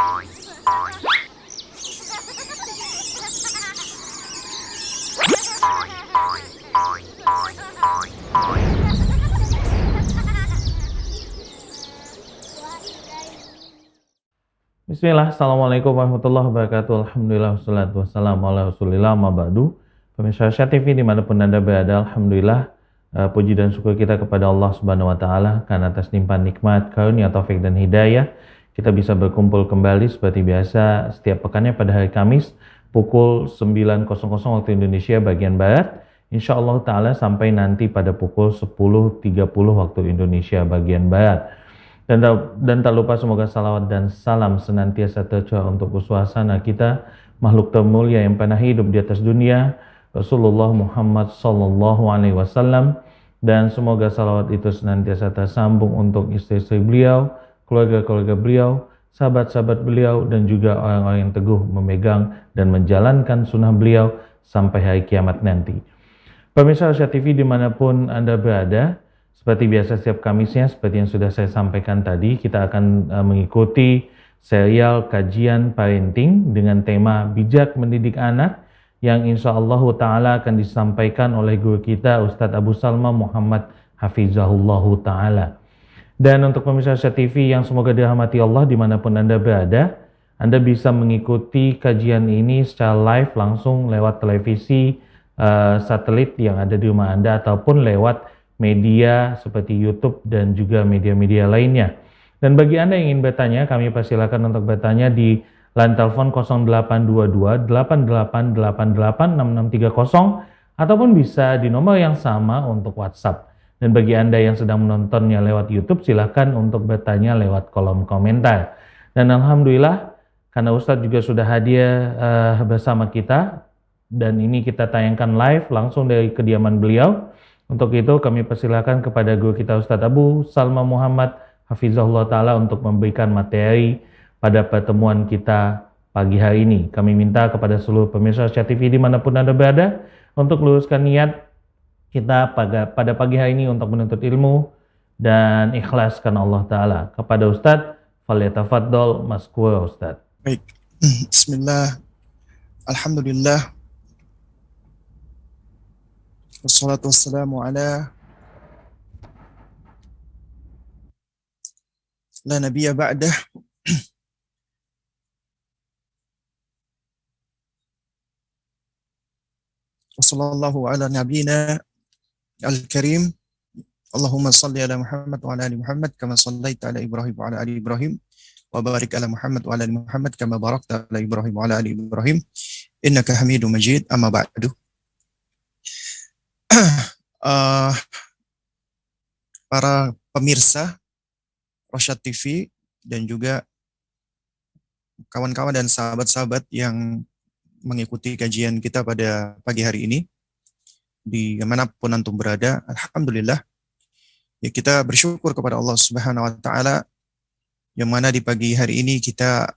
Bismillah, Assalamualaikum warahmatullahi wabarakatuh. Alhamdulillah, wassalatu wassalamu ala rasulillah, ma ba'du. Pemirsa Syah TV dimanapun Anda berada, Alhamdulillah, puji dan syukur kita kepada Allah Subhanahu wa Ta'ala karena atas limpahan nikmat, karunia, taufik dan hidayah kita bisa berkumpul kembali seperti biasa setiap pekannya pada hari Kamis pukul 9.00 waktu Indonesia bagian Barat, insya Allah Ta'ala sampai nanti pada pukul 10.30 waktu Indonesia bagian Barat. Dan tak lupa semoga salawat dan salam senantiasa tercurah untuk uswasana kita, makhluk termulia yang pernah hidup di atas dunia, Rasulullah Muhammad Sallallahu Alaihi Wasallam, dan semoga salawat itu senantiasa tersambung untuk istri-istri beliau, keluarga-keluarga beliau, sahabat-sahabat beliau, dan juga orang-orang yang teguh memegang dan menjalankan sunnah beliau sampai hari kiamat nanti. Pemirsa Syah TV dimanapun Anda berada, seperti biasa setiap Kamisnya, seperti yang sudah saya sampaikan tadi, kita akan mengikuti serial kajian parenting dengan tema bijak mendidik anak yang insya Allah Ta'ala akan disampaikan oleh guru kita Ustadz Abu Salma Muhammad Hafizahullah Ta'ala. Dan untuk pemirsa Syah TV yang semoga dirahmati Allah dimanapun Anda berada, Anda bisa mengikuti kajian ini secara live langsung lewat televisi satelit yang ada di rumah Anda ataupun lewat media seperti YouTube dan juga media-media lainnya. Dan bagi Anda yang ingin bertanya, kami persilakan untuk bertanya di line telepon 0822 8888 6630 ataupun bisa di nomor yang sama untuk WhatsApp. Dan bagi Anda yang sedang menontonnya lewat YouTube, silakan untuk bertanya lewat kolom komentar. Dan Alhamdulillah, karena Ustadz juga sudah hadir bersama kita, dan ini kita tayangkan live langsung dari kediaman beliau. Untuk itu kami persilakan kepada guru kita Ustadz Abu Salma Muhammad Hafizahullah Ta'ala untuk memberikan materi pada pertemuan kita pagi hari ini. Kami minta kepada seluruh pemirsa Syah TV dimanapun Anda berada untuk luruskan niat kita pada pagi hari ini untuk menuntut ilmu dan ikhlaskan Allah Ta'ala. Kepada Ustadz, falyatafaddal maskura Ustadz. Baik, Bismillah, Alhamdulillah, wassalatu wassalamu ala la nabiyya ba'dah. Wassallallahu ala nabiyina al-karim. Allahumma salli ala Muhammad wa ala ali Muhammad kama sallaita ala Ibrahim wa ala ali Ibrahim wa barik ala Muhammad wa ala ali Muhammad kama barakta ala Ibrahim wa ala ali Ibrahim innaka Hamidum Majid. Amma ba'du. Para pemirsa Rosyad TV dan juga kawan-kawan dan sahabat-sahabat yang mengikuti kajian kita pada pagi hari ini, di manapun antum berada, alhamdulillah, ya kita bersyukur kepada Allah Subhanahu wa Ta'ala yang mana di pagi hari ini kita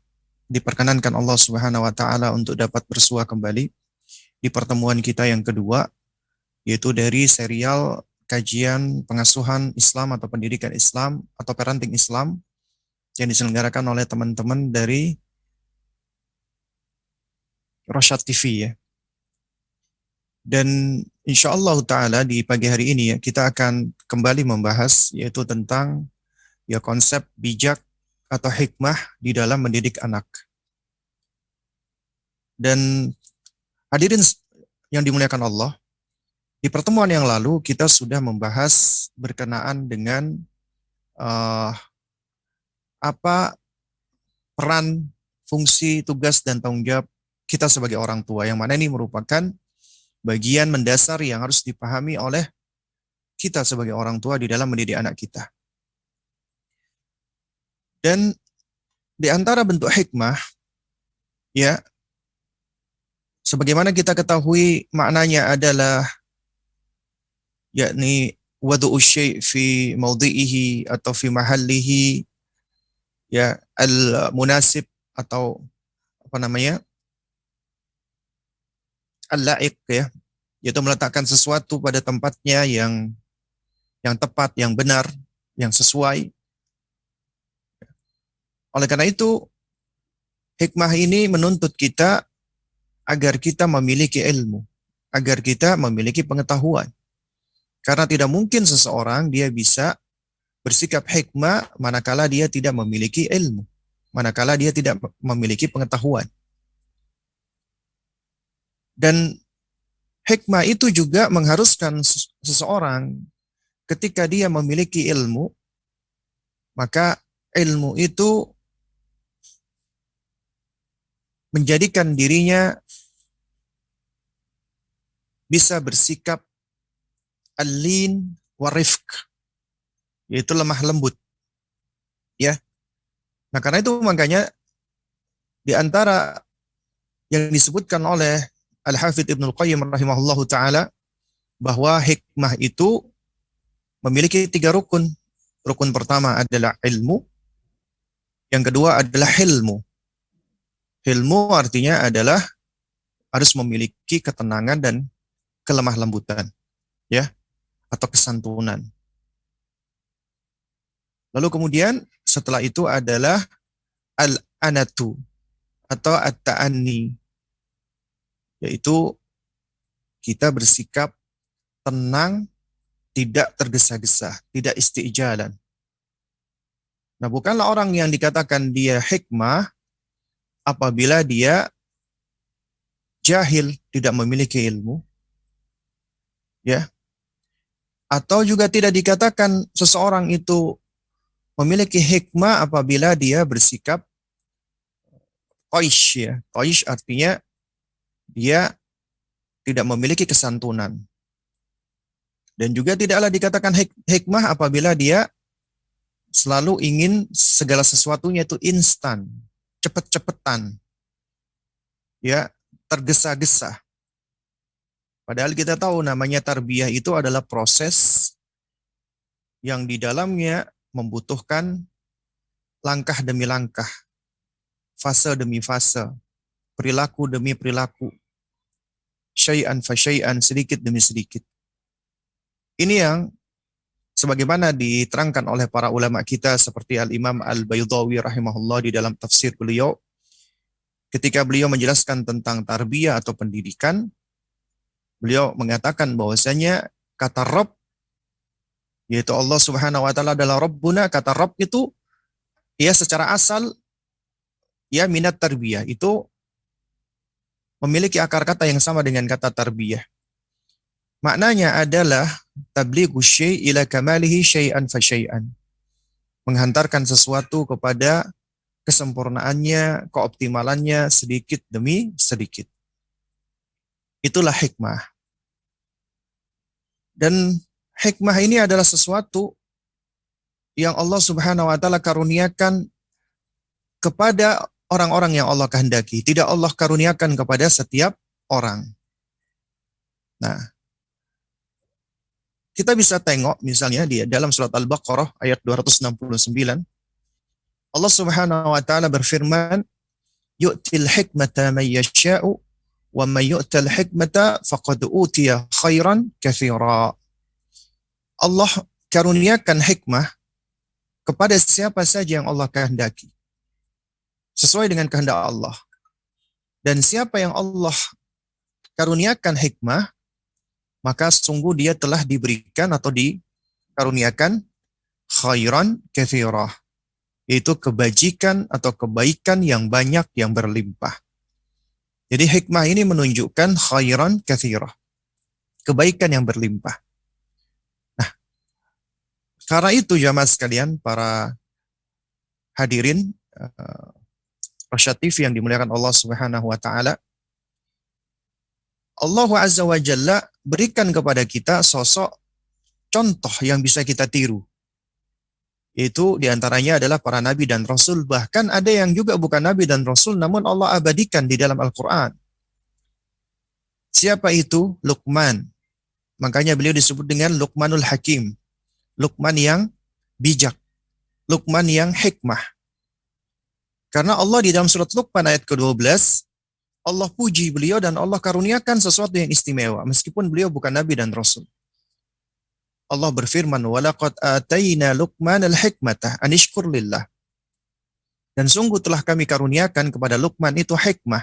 diperkenankan Allah Subhanahu wa Ta'ala untuk dapat bersua kembali di pertemuan kita yang kedua, yaitu dari serial kajian pengasuhan Islam atau pendidikan Islam atau parenting Islam yang diselenggarakan oleh teman-teman dari Rosyad TV ya. Dan insya Allah Ta'ala di pagi hari ini ya, kita akan kembali membahas yaitu tentang ya konsep bijak atau hikmah di dalam mendidik anak. Dan hadirin yang dimuliakan Allah, di pertemuan yang lalu kita sudah membahas berkenaan dengan apa peran, fungsi, tugas, dan tanggung jawab kita sebagai orang tua, yang mana ini merupakan bagian mendasar yang harus dipahami oleh kita sebagai orang tua di dalam mendidik anak kita. Dan di antara bentuk hikmah, ya, sebagaimana kita ketahui maknanya adalah yakni wadu'u syai' fi mawdi'ihi atau fi mahallihi, ya, al-munasib atau apa namanya, al-la'iq ya, yaitu meletakkan sesuatu pada tempatnya yang tepat, yang benar, yang sesuai. Oleh karena itu, Hikmah ini menuntut kita agar kita memiliki ilmu, agar kita memiliki pengetahuan. Karena tidak mungkin seseorang dia bisa bersikap hikmah manakala dia tidak memiliki ilmu, manakala dia tidak memiliki pengetahuan. Dan hikmah itu juga mengharuskan seseorang ketika dia memiliki ilmu, maka ilmu itu menjadikan dirinya bisa bersikap al-lin wa rifq, yaitu lemah lembut. Ya. Nah, karena itu makanya di antara yang disebutkan oleh Al-Hafidz Ibnul Qayyim rahimahullahu taala bahwa hikmah itu memiliki 3 rukun. Rukun pertama adalah ilmu, yang kedua adalah hilmu. Hilmu artinya adalah harus memiliki ketenangan dan kelemah lembutan, ya, atau kesantunan. Lalu kemudian setelah itu adalah al-anatu atau at-ta'anni, yaitu kita bersikap tenang, tidak tergesa-gesa, tidak isti'jalan. Nah, bukanlah orang yang dikatakan dia hikmah apabila dia jahil, tidak memiliki ilmu, ya. Atau juga tidak dikatakan seseorang itu memiliki hikmah apabila dia bersikap qaish, ya. Qaish artinya dia tidak memiliki kesantunan. Dan juga tidaklah dikatakan hikmah apabila dia selalu ingin segala sesuatunya itu instan, cepet-cepetan, ya, tergesa-gesa. Padahal kita tahu namanya tarbiyah itu adalah proses yang di dalamnya membutuhkan langkah demi langkah, fase demi fase, perilaku demi perilaku, syai'an fa syai'an, sedikit demi sedikit. Ini yang sebagaimana diterangkan oleh para ulama kita seperti Al-Imam Al-Baydawi rahimahullah di dalam tafsir beliau, ketika beliau menjelaskan tentang tarbiyah atau pendidikan, beliau mengatakan bahwasanya kata Rabb, yaitu Allah Subhanahu wa taala adalah Rabbuna, kata Rabb itu ya secara asal ya minat tarbiyah, itu memiliki akar kata yang sama dengan kata tarbiyah. Maknanya adalah tablighu syai' ila kamalihi syai'an fa syai'an. Menghantarkan sesuatu kepada kesempurnaannya, keoptimalannya sedikit demi sedikit. Itulah hikmah. Dan hikmah ini adalah sesuatu yang Allah Subhanahu wa taala karuniakan kepada orang-orang yang Allah kehendaki. Tidak Allah karuniakan kepada setiap orang. Nah, kita bisa tengok misalnya di dalam surat Al-Baqarah ayat 269. Allah Subhanahu wa taala berfirman, "Yu'til hikmata man yasha'u wa man yu'tal hikmata faqad utiya khairan katsira." Allah karuniakan hikmah kepada siapa saja yang Allah kehendaki, sesuai dengan kehendak Allah. Dan siapa yang Allah karuniakan hikmah, maka sungguh dia telah diberikan atau dikaruniakan khairan katsira, yaitu kebajikan atau kebaikan yang banyak yang berlimpah. Jadi hikmah ini menunjukkan khairan katsira, kebaikan yang berlimpah. Nah, karena itu jamaah sekalian, para hadirin Rasyad TV yang dimuliakan Allah Subhanahu wa taala, Allah Azza wa Jalla berikan kepada kita sosok contoh yang bisa kita tiru. Itu diantaranya adalah para nabi dan rasul. Bahkan ada yang juga bukan nabi dan rasul, namun Allah abadikan di dalam Al-Quran. Siapa itu? Luqman. Makanya beliau disebut dengan Luqmanul Hakim. Luqman yang bijak. Luqman yang hikmah. Karena Allah di dalam surat Luqman ayat ke-12, Allah puji beliau dan Allah karuniakan sesuatu yang istimewa, meskipun beliau bukan nabi dan rasul. Allah berfirman, "Walaqad ataina Luqman al-hikmata an ishkur lillah." Dan sungguh telah kami karuniakan kepada Luqman itu hikmah,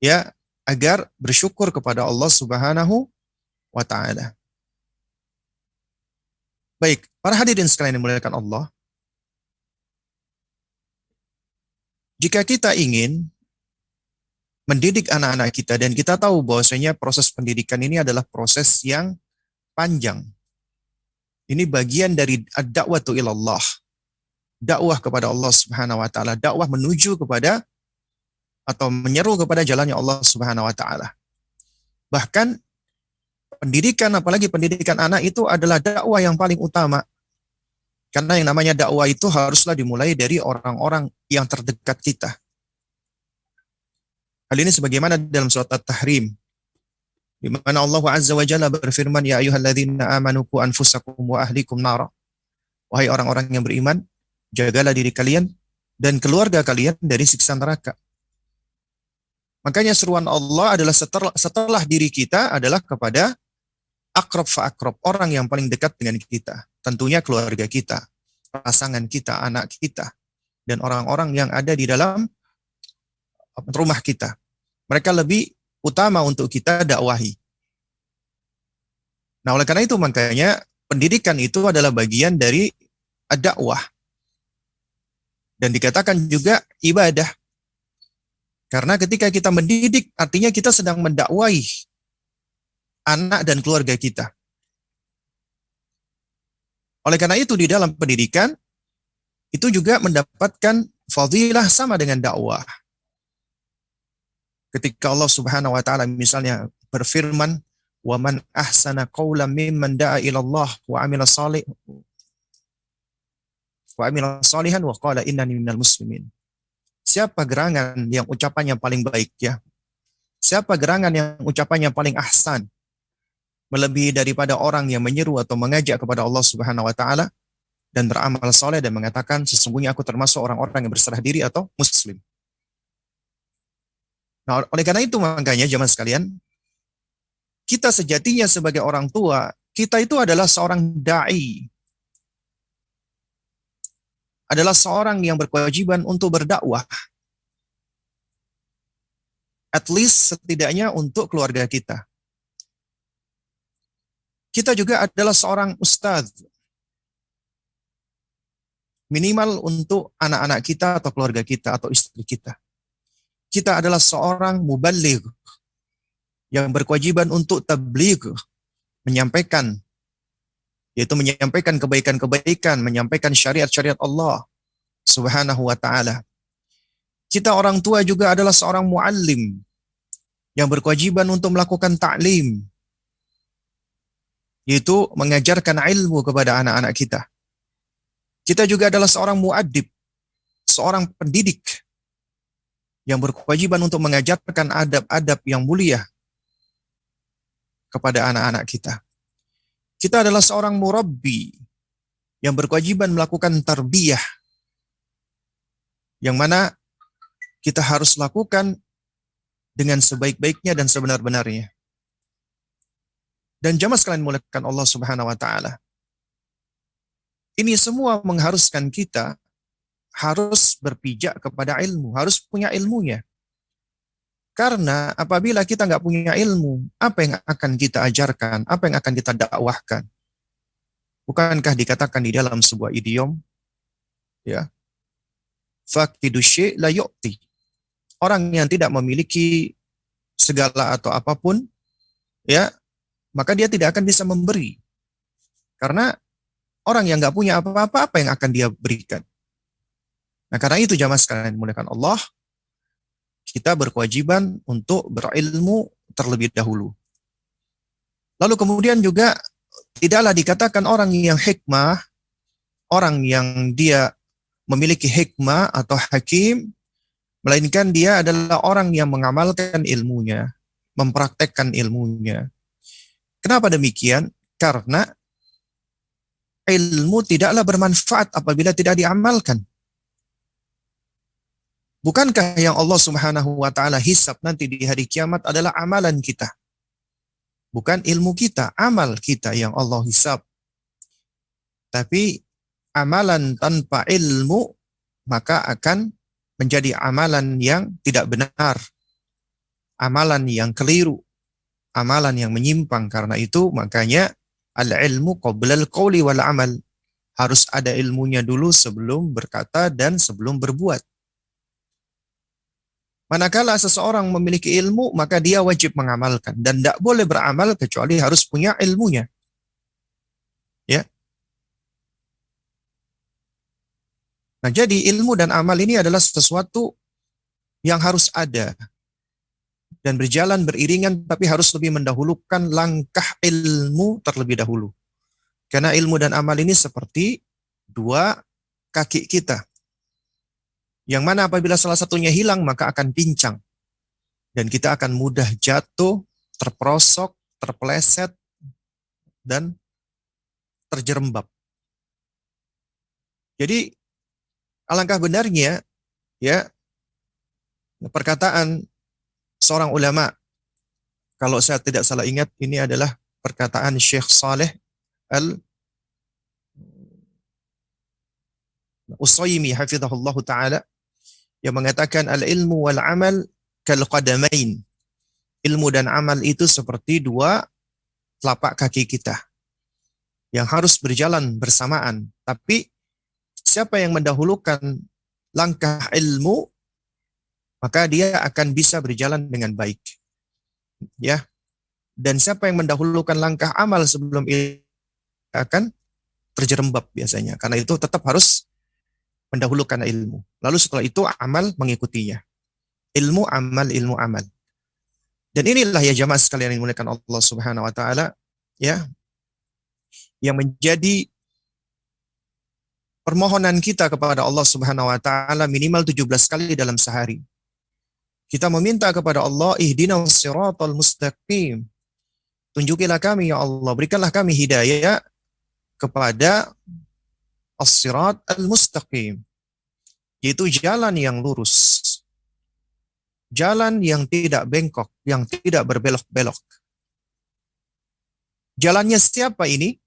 ya, agar bersyukur kepada Allah Subhanahu wa taala. Baik, para hadirin sekalian yang dimuliakan Allah, jika kita ingin mendidik anak-anak kita, dan kita tahu bahwasanya proses pendidikan ini adalah proses yang panjang. Ini bagian dari ad-da'watu ilallah, dakwah kepada Allah Subhanahu wa taala, dakwah menuju kepada atau menyeru kepada jalannya Allah Subhanahu wa taala. Bahkan pendidikan, apalagi pendidikan anak, itu adalah dakwah yang paling utama. Karena yang namanya dakwah itu haruslah dimulai dari orang-orang yang terdekat kita. Hal ini sebagaimana dalam surat At-Tahrim, di mana Allah Azza wa Jalla berfirman, ya ayyuhalladzina amanu qu anfusakum wa ahlikum nara. Wahai orang-orang yang beriman, jagalah diri kalian dan keluarga kalian dari siksa neraka. Makanya seruan Allah adalah setelah diri kita adalah kepada akrab fa'akrab, orang yang paling dekat dengan kita. Tentunya keluarga kita, pasangan kita, anak kita, dan orang-orang yang ada di dalam rumah kita. Mereka lebih utama untuk kita dakwahi. Nah, oleh karena itu makanya pendidikan itu adalah bagian dari dakwah. Dan dikatakan juga ibadah. Karena ketika kita mendidik, artinya kita sedang mendakwahi anak dan keluarga kita. Oleh karena itu di dalam pendidikan, itu juga mendapatkan fadilah sama dengan dakwah. Ketika Allah Subhanahu wa taala misalnya berfirman, "Wa man ahsana qawlan mimman da'a ila Allah wa 'amila salihan wa qala innani minal muslimin." Siapa gerangan yang ucapannya paling baik, ya? Siapa gerangan yang ucapannya paling ahsan, melebihi daripada orang yang menyeru atau mengajak kepada Allah Subhanahu wa taala dan beramal saleh dan mengatakan sesungguhnya aku termasuk orang-orang yang berserah diri atau muslim. Nah, oleh karena itu makanya jemaah sekalian, kita sejatinya sebagai orang tua, kita itu adalah seorang da'i. Adalah seorang yang berkewajiban untuk berdakwah. At least setidaknya untuk keluarga kita. Kita juga adalah seorang ustadz. Minimal untuk anak-anak kita atau keluarga kita atau istri kita. Kita adalah seorang muballigh yang berkewajiban untuk tabligh, menyampaikan, yaitu menyampaikan kebaikan-kebaikan, menyampaikan syariat-syariat Allah Subhanahu wa taala. Kita orang tua juga adalah seorang muallim yang berkewajiban untuk melakukan ta'lim, yaitu mengajarkan ilmu kepada anak-anak kita. Kita juga adalah seorang muaddib, seorang pendidik yang berkewajiban untuk mengajarkan adab-adab yang mulia kepada anak-anak kita. Kita adalah seorang murabbi yang berkewajiban melakukan tarbiyah, yang mana kita harus lakukan dengan sebaik-baiknya dan sebenar-benarnya. Dan jamaah sekalian muliakan Allah Subhanahu wa taala. Ini semua mengharuskan kita harus berpijak kepada ilmu, harus punya ilmunya. Karena apabila kita nggak punya ilmu, apa yang akan kita ajarkan, apa yang akan kita dakwahkan? Bukankah dikatakan di dalam sebuah idiom, ya, faqidu syai' la yu'ti. Orang yang tidak memiliki segala atau apapun, ya, maka dia tidak akan bisa memberi. Karena orang yang nggak punya apa-apa, apa yang akan dia berikan? Nah, karena itu jamaah sekalian dimuliakan Allah, kita berkewajiban untuk berilmu terlebih dahulu. Lalu kemudian juga tidaklah dikatakan orang yang hikmah, orang yang dia memiliki hikmah atau hakim, melainkan dia adalah orang yang mengamalkan ilmunya, mempraktekkan ilmunya. Kenapa demikian? Karena ilmu tidaklah bermanfaat apabila tidak diamalkan. Bukankah yang Allah Subhanahu wa taala hisab nanti di hari kiamat adalah amalan kita? Bukan ilmu kita, amal kita yang Allah hisab. Tapi amalan tanpa ilmu, maka akan menjadi amalan yang tidak benar, amalan yang keliru, amalan yang menyimpang. Karena itu makanya al-ilmu qoblal qawli wal amal. Harus ada ilmunya dulu sebelum berkata dan sebelum berbuat. Manakala seseorang memiliki ilmu, maka dia wajib mengamalkan. Dan tidak boleh beramal kecuali harus punya ilmunya. Ya. Nah, jadi ilmu dan amal ini adalah sesuatu yang harus ada dan berjalan beriringan, tapi harus lebih mendahulukan langkah ilmu terlebih dahulu. Karena ilmu dan amal ini seperti dua kaki kita. Yang mana apabila salah satunya hilang, maka akan pincang. Dan kita akan mudah jatuh, terperosok, terpeleset, dan terjerembab. Jadi, alangkah benarnya, ya, perkataan seorang ulama, kalau saya tidak salah ingat, ini adalah perkataan Syekh Saleh Al-Utsaimin hafizahullah ta'ala, yang mengatakan al-ilmu wal amal kal qadamain. Ilmu dan amal itu seperti dua telapak kaki kita yang harus berjalan bersamaan. Tapi siapa yang mendahulukan langkah ilmu, maka dia akan bisa berjalan dengan baik. Ya. Dan siapa yang mendahulukan langkah amal sebelum ilmu, akan terjerembab biasanya. Karena itu tetap harus mendahulukan ilmu. Lalu setelah itu amal mengikutinya. Ilmu amal, ilmu amal. Dan inilah ya jamaah sekalian yang dimuliakan Allah Subhanahu wa taala, ya, yang menjadi permohonan kita kepada Allah Subhanahu wa taala minimal 17 kali dalam sehari. Kita meminta kepada Allah, ihdinas siratal mustaqim. Tunjukilah kami ya Allah, berikanlah kami hidayah kepada as-sirat al-mustaqim, yaitu jalan yang lurus. Jalan yang tidak bengkok, yang tidak berbelok-belok. Jalannya siapa ini?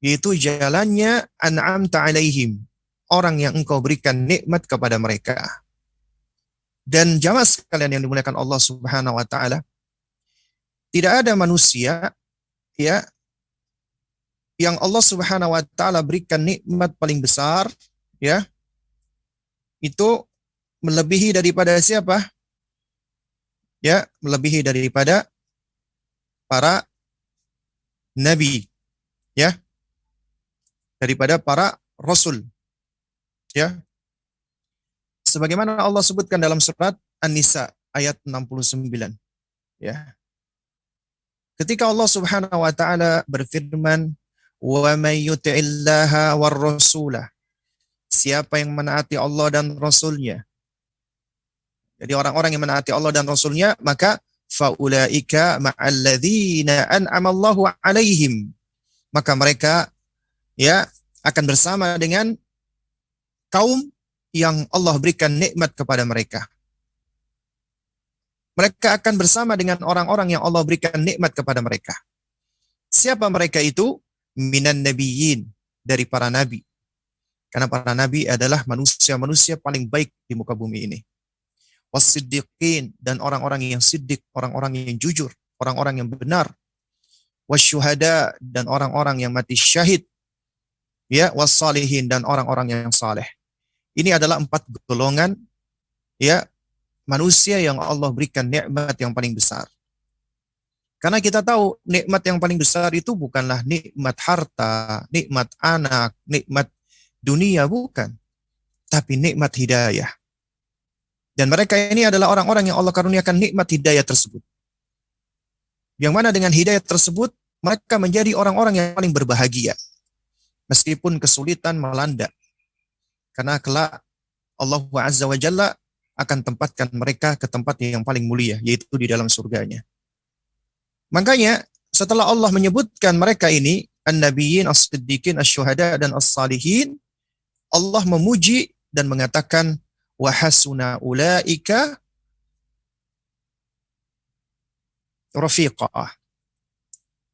Yaitu jalannya an'amta alaihim, orang yang engkau berikan nikmat kepada mereka. Dan jamaah sekalian yang dimuliakan Allah Subhanahu wa taala, tidak ada manusia, ya, yang Allah Subhanahu wa taala berikan nikmat paling besar, ya, itu melebihi daripada siapa? Ya, melebihi daripada para nabi, ya, daripada para rasul, ya. Sebagaimana Allah sebutkan dalam surat An-Nisa ayat 69, ya. Ketika Allah Subhanahu wa taala berfirman, "Wa may yuti'illaha war rasulah." Siapa yang menaati Allah dan Rasulnya. Jadi orang-orang yang menaati Allah dan Rasulnya, maka faulaika ma'alladzina an'amallahu alaihim. Maka mereka, ya, akan bersama dengan kaum yang Allah berikan nikmat kepada mereka. Mereka akan bersama dengan orang-orang yang Allah berikan nikmat kepada mereka. Siapa mereka itu? Minan nabiyyin, dari para nabi. Karena para nabi adalah manusia-manusia paling baik di muka bumi ini. Was-siddiqin, dan orang-orang yang siddiq, orang-orang yang jujur, orang-orang yang benar. Was-syuhada, dan orang-orang yang mati syahid. Ya, was-salihin, dan orang-orang yang saleh. Ini adalah 4 golongan, ya, manusia yang Allah berikan nikmat yang paling besar. Karena kita tahu nikmat yang paling besar itu bukanlah nikmat harta, nikmat anak, nikmat dunia, bukan. Tapi nikmat hidayah. Dan mereka ini adalah orang-orang yang Allah karuniakan nikmat hidayah tersebut. Yang mana dengan hidayah tersebut, mereka menjadi orang-orang yang paling berbahagia. Meskipun kesulitan melanda. Karena kelak Allah Azza wa Jalla akan tempatkan mereka ke tempat yang paling mulia, yaitu di dalam surganya. Makanya setelah Allah menyebutkan mereka ini, an-nabiyyin, as-siddiqin, asy-syuhada, dan as-salihin, Allah memuji dan mengatakan, wa hasuna ulaika rafiqah.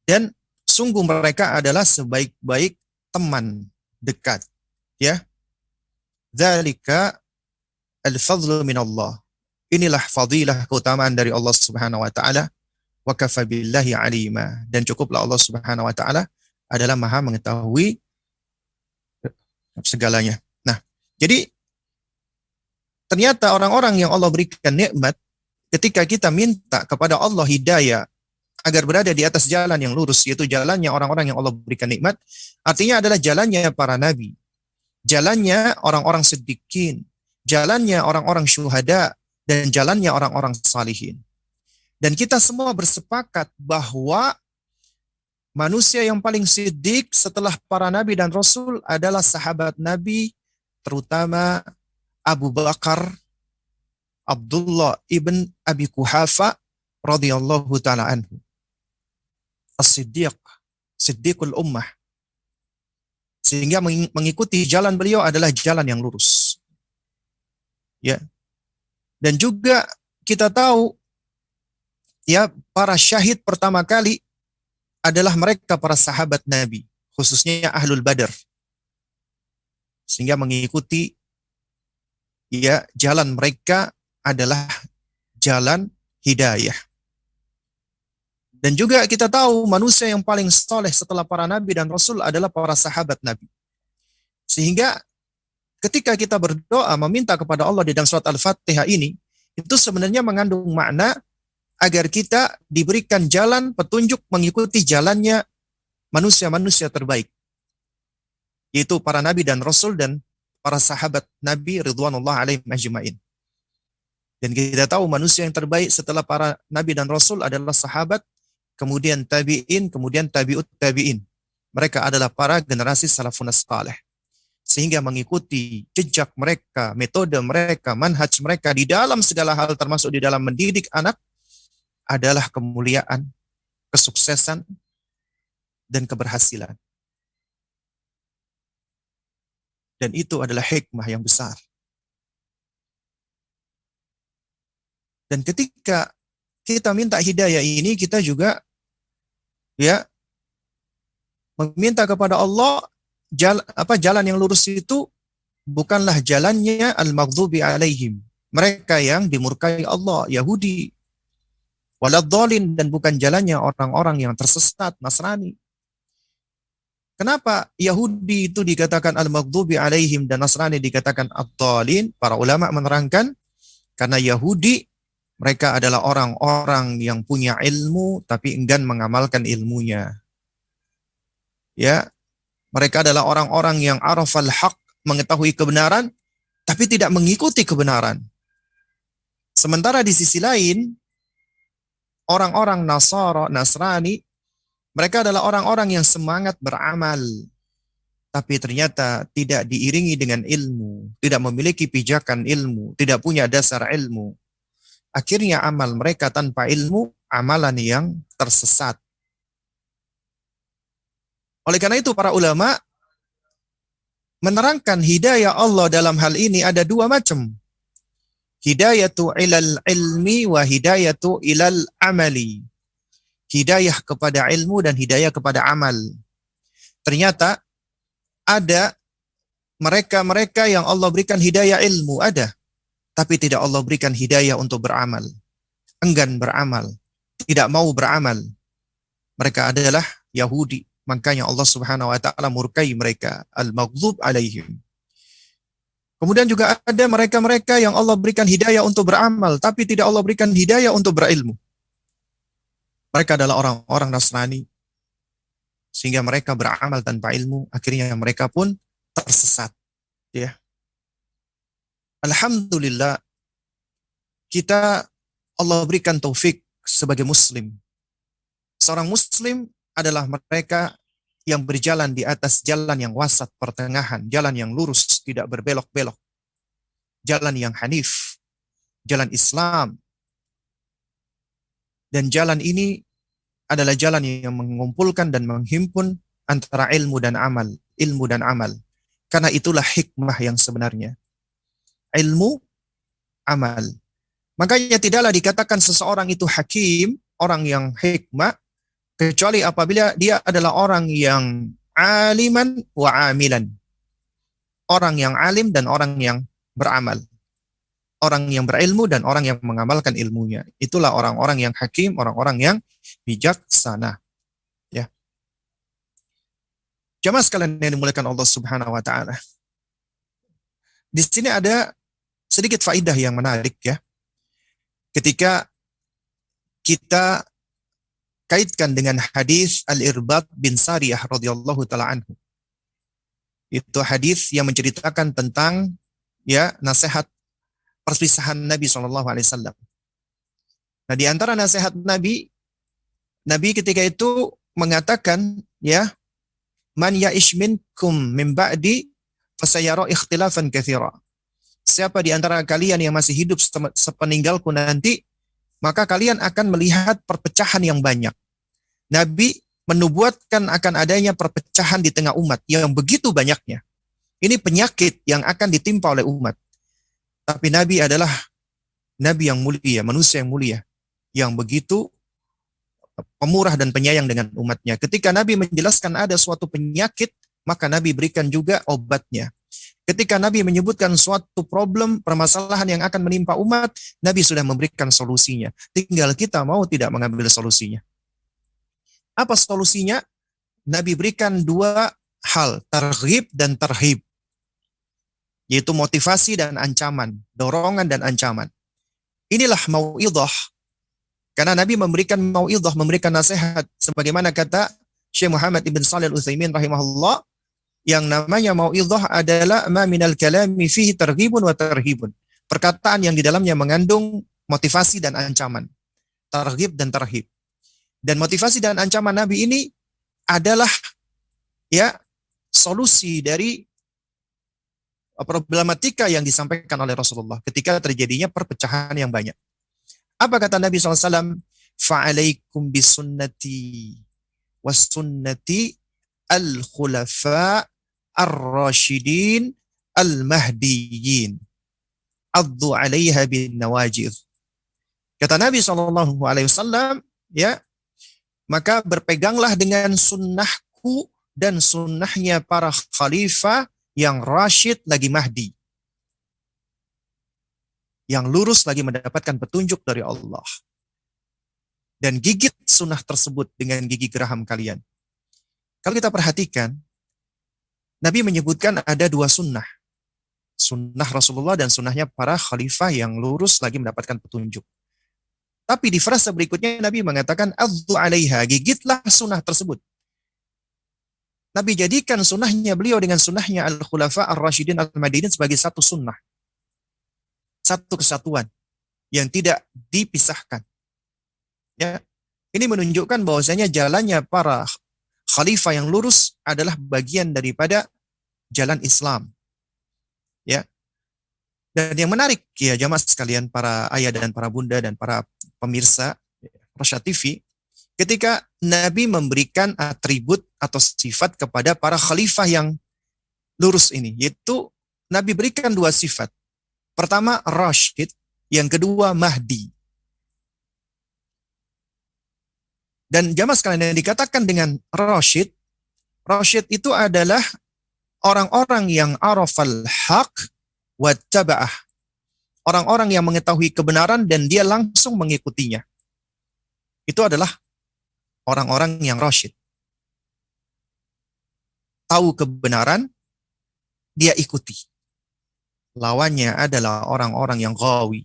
Dan sungguh mereka adalah sebaik-baik teman dekat, ya. Dzalika al-fadlu min Allah. Inilah fadilah keutamaan dari Allah Subhanahu wa taala. Wa kafa billahi alima. Dan cukuplah Allah Subhanahu wa taala adalah Maha mengetahui segalanya. Nah, jadi ternyata orang-orang yang Allah berikan nikmat, ketika kita minta kepada Allah hidayah agar berada di atas jalan yang lurus, yaitu jalannya orang-orang yang Allah berikan nikmat, artinya adalah jalannya para nabi, jalannya orang-orang siddiqin, jalannya orang-orang syuhada, dan jalannya orang-orang salihin. Dan kita semua bersepakat bahwa manusia yang paling siddiq setelah para nabi dan rasul adalah sahabat nabi, terutama Abu Bakar, Abdullah ibn Abi Quhafa radhiyallahu taala anhu. As-Siddiq, Siddiqul Ummah. Sehingga mengikuti jalan beliau adalah jalan yang lurus. Ya. Dan juga kita tahu ya, para syahid pertama kali adalah mereka para sahabat Nabi, khususnya Ahlul Badar. Sehingga mengikuti ya jalan mereka adalah jalan hidayah. Dan juga kita tahu manusia yang paling soleh setelah para nabi dan rasul adalah para sahabat Nabi. Sehingga ketika kita berdoa meminta kepada Allah di dalam surat Al-Fatihah ini, itu sebenarnya mengandung makna agar kita diberikan jalan petunjuk mengikuti jalannya manusia-manusia terbaik, yaitu para nabi dan rasul dan para sahabat Nabi ridwanullah alaihim ajma'in. Dan kita tahu manusia yang terbaik setelah para nabi dan rasul adalah sahabat, kemudian tabi'in, kemudian tabi'ut tabi'in. Mereka adalah para generasi salafun salih. Sehingga mengikuti jejak mereka, metode mereka, manhaj mereka di dalam segala hal termasuk di dalam mendidik anak adalah kemuliaan, kesuksesan, dan keberhasilan. Dan itu adalah hikmah yang besar. Dan ketika kita minta hidayah ini, kita juga ya meminta kepada Allah jalan yang lurus itu bukanlah jalannya al-maghdubi alaihim, mereka yang dimurkai Allah, Yahudi, waladhdallin, dan bukan jalannya orang-orang yang tersesat, Nasrani. Kenapa Yahudi itu dikatakan al-maghdubi alaihim dan Nasrani dikatakan ad-dhalin? Para ulama menerangkan karena Yahudi mereka adalah orang-orang yang punya ilmu tapi enggan mengamalkan ilmunya. Ya, mereka adalah orang-orang yang arafal haq, mengetahui kebenaran tapi tidak mengikuti kebenaran. Sementara di sisi lain orang-orang Nasrani mereka adalah orang-orang yang semangat beramal, tapi ternyata tidak diiringi dengan ilmu, tidak memiliki pijakan ilmu, tidak punya dasar ilmu. Akhirnya amal mereka tanpa ilmu, amalan yang tersesat. Oleh karena itu para ulama menerangkan hidayah Allah dalam hal ini ada dua macam. Hidayatu ilal ilmi wa hidayatu ilal amali. Hidayah kepada ilmu dan hidayah kepada amal. Ternyata ada mereka-mereka yang Allah berikan hidayah ilmu, ada. Tapi tidak Allah berikan hidayah untuk beramal. Enggan beramal. Tidak mau beramal. Mereka adalah Yahudi. Makanya Allah Subhanahu wa ta'ala murkai mereka. Al-maghdub alaihim. Kemudian juga ada mereka-mereka yang Allah berikan hidayah untuk beramal. Tapi tidak Allah berikan hidayah untuk berilmu. Mereka adalah orang-orang Nasrani. Sehingga mereka beramal tanpa ilmu. Akhirnya mereka pun tersesat. Ya. Alhamdulillah. Kita Allah berikan taufik sebagai muslim. Seorang muslim adalah mereka yang berjalan di atas jalan yang wasat, pertengahan. Jalan yang lurus, tidak berbelok-belok. Jalan yang hanif. Jalan Islam. Dan jalan ini adalah jalan yang mengumpulkan dan menghimpun antara ilmu dan amal. Ilmu dan amal. Karena itulah hikmah yang sebenarnya. Ilmu, amal. Makanya tidaklah dikatakan seseorang itu hakim, orang yang hikmah, kecuali apabila dia adalah orang yang aliman wa amilan. orang yang alim dan orang yang beramal. Orang yang berilmu dan orang yang mengamalkan ilmunya. Itulah orang-orang yang hakim, orang-orang yang bijaksana. Ya. Jamaah sekalian yang dimuliakan Allah Subhanahu wa taala. Di sini ada sedikit faidah yang menarik ya. Ketika kita kaitkan dengan hadis Al-Irbad bin Sariyah radhiyallahu taala anhu. Itu hadis yang menceritakan tentang ya nasihat perpisahan Nabi SAW. Nah, di antara nasihat Nabi ketika itu mengatakan ya, man ya'ish minkum min ba'di fasayara ikhtilafan katsira. Siapa di antara kalian yang masih hidup sepeninggalku nanti, maka kalian akan melihat perpecahan yang banyak. Nabi menubuatkan akan adanya perpecahan di tengah umat yang begitu banyaknya. Ini penyakit yang akan ditimpa oleh umat. Tapi Nabi adalah Nabi yang mulia, manusia yang mulia, yang begitu pemurah dan penyayang dengan umatnya. Ketika Nabi menjelaskan ada suatu penyakit, maka Nabi berikan juga obatnya. Ketika Nabi menyebutkan suatu problem, permasalahan yang akan menimpa umat, Nabi sudah memberikan solusinya. Tinggal kita mau tidak mengambil solusinya. Apa solusinya? Nabi berikan dua hal, targhib dan tarhib. Yaitu motivasi dan ancaman, dorongan dan ancaman. Inilah mau'idhah. Karena Nabi memberikan mau'idhah, memberikan nasihat. Sebagaimana kata Syekh Muhammad ibn Shalih al-Utsaimin rahimahullah, yang namanya mau'idhah adalah ma minal kalami fihi targhibun wa tarhibun. Perkataan yang di dalamnya mengandung motivasi dan ancaman. Targhib dan tarhib. Dan motivasi dan ancaman Nabi ini adalah ya solusi dari problematika yang disampaikan oleh Rasulullah ketika terjadinya perpecahan yang banyak. Apa kata Nabi SAW? Fa'alaikum bisunnati was sunnati al-khulafa ar-rashidin al-mahdiyyin. Addu 'alaiha bin nawajid. Kata Nabi SAW, ya, maka berpeganglah dengan sunnahku dan sunnahnya para khalifah yang rasyid lagi mahdi. Yang lurus lagi mendapatkan petunjuk dari Allah. Dan gigit sunnah tersebut dengan gigi geraham kalian. Kalau kita perhatikan, Nabi menyebutkan ada dua sunnah. Sunnah Rasulullah dan sunnahnya para khalifah yang lurus lagi mendapatkan petunjuk. Tapi di frasa berikutnya Nabi mengatakan, addu 'alaiha, gigitlah sunnah tersebut. Nabi jadikan sunnahnya beliau dengan sunnahnya al-khulafa ar-rasyidin al-mahdiyyin sebagai satu sunnah. Satu kesatuan yang tidak dipisahkan. Ya, ini menunjukkan bahwasanya jalannya para khalifah yang lurus adalah bagian daripada jalan Islam. Ya. Dan yang menarik ya jamaah sekalian, para ayah dan para bunda dan para pemirsa Rasyad TV, ketika Nabi memberikan atribut atau sifat kepada para khalifah yang lurus ini, yaitu Nabi berikan dua sifat. Pertama Rasyid, yang kedua Mahdi. Dan jamaah sekalian yang dikatakan dengan Rasyid, Rasyid itu adalah orang-orang yang arafal haq wa taba'ah. Orang-orang yang mengetahui kebenaran dan dia langsung mengikutinya. Itu adalah orang-orang yang rasyid. Tahu kebenaran, dia ikuti. Lawannya adalah orang-orang yang ghawi.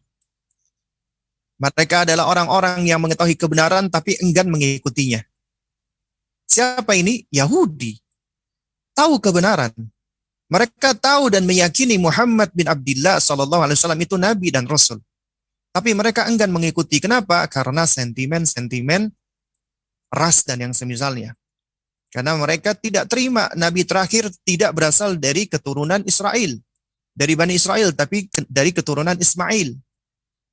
Mereka adalah orang-orang yang mengetahui kebenaran tapi enggan mengikutinya. Siapa ini? Yahudi. Tahu kebenaran. Mereka tahu dan meyakini Muhammad bin Abdullah SAW itu Nabi dan Rasul. Tapi mereka enggan mengikuti. Kenapa? Karena sentimen-sentimen ras dan yang semisalnya. Karena mereka tidak terima Nabi terakhir tidak berasal dari keturunan Israel. Dari Bani Israel, tapi dari keturunan Ismail.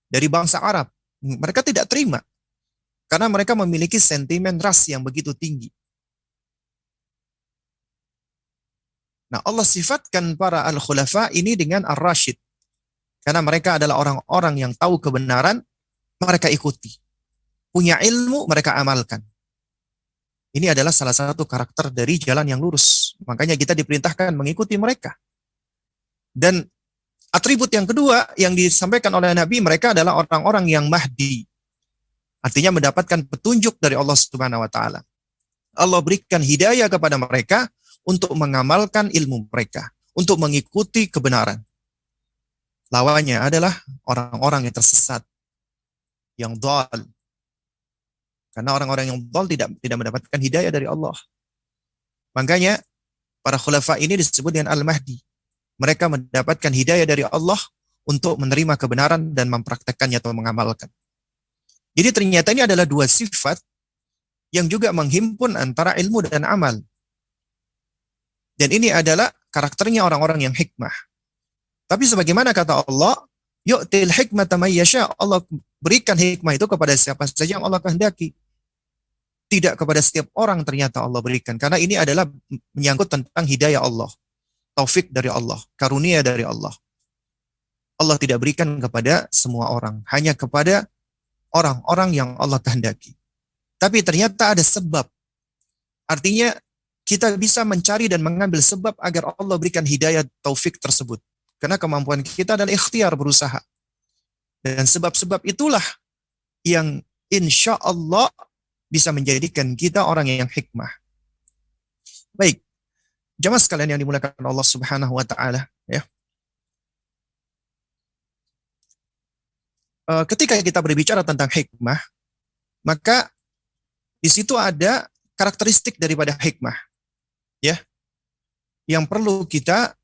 Dari bangsa Arab. Mereka tidak terima. Karena mereka memiliki sentimen ras yang begitu tinggi. Nah, Allah sifatkan para al-khulafa ini dengan ar-rasyid. Karena mereka adalah orang-orang yang tahu kebenaran, mereka ikuti. Punya ilmu, mereka amalkan. Ini adalah salah satu karakter dari jalan yang lurus. Makanya kita diperintahkan mengikuti mereka. Dan atribut yang kedua yang disampaikan oleh Nabi, mereka adalah orang-orang yang mahdi. Artinya mendapatkan petunjuk dari Allah Subhanahu wa taala. Allah berikan hidayah kepada mereka untuk mengamalkan ilmu mereka, untuk mengikuti kebenaran. Lawannya adalah orang-orang yang tersesat, yang dhal. Karena orang-orang yang dhal tidak mendapatkan hidayah dari Allah. Makanya para khulafa ini disebut dengan Al-Mahdi. Mereka mendapatkan hidayah dari Allah untuk menerima kebenaran dan mempraktekkannya atau mengamalkan. Jadi ternyata ini adalah dua sifat yang juga menghimpun antara ilmu dan amal. Dan ini adalah karakternya orang-orang yang hikmah. Tapi sebagaimana kata Allah, yu'til hikmata may yasha, Allah berikan hikmah itu kepada siapa saja yang Allah kehendaki. Tidak kepada setiap orang ternyata Allah berikan. Karena ini adalah menyangkut tentang hidayah Allah. Taufik dari Allah, karunia dari Allah. Allah tidak berikan kepada semua orang, hanya kepada orang-orang yang Allah kehendaki. Tapi ternyata ada sebab. Artinya kita bisa mencari dan mengambil sebab agar Allah berikan hidayah taufik tersebut. Karena kemampuan kita adalah ikhtiar, berusaha. Dan sebab-sebab itulah yang insya Allah bisa menjadikan kita orang yang hikmah. Baik, jamaah sekalian yang dimuliakan Allah Subhanahu wa taala, ya. Ketika kita berbicara tentang hikmah, maka di situ ada karakteristik daripada hikmah, ya, yang perlu kita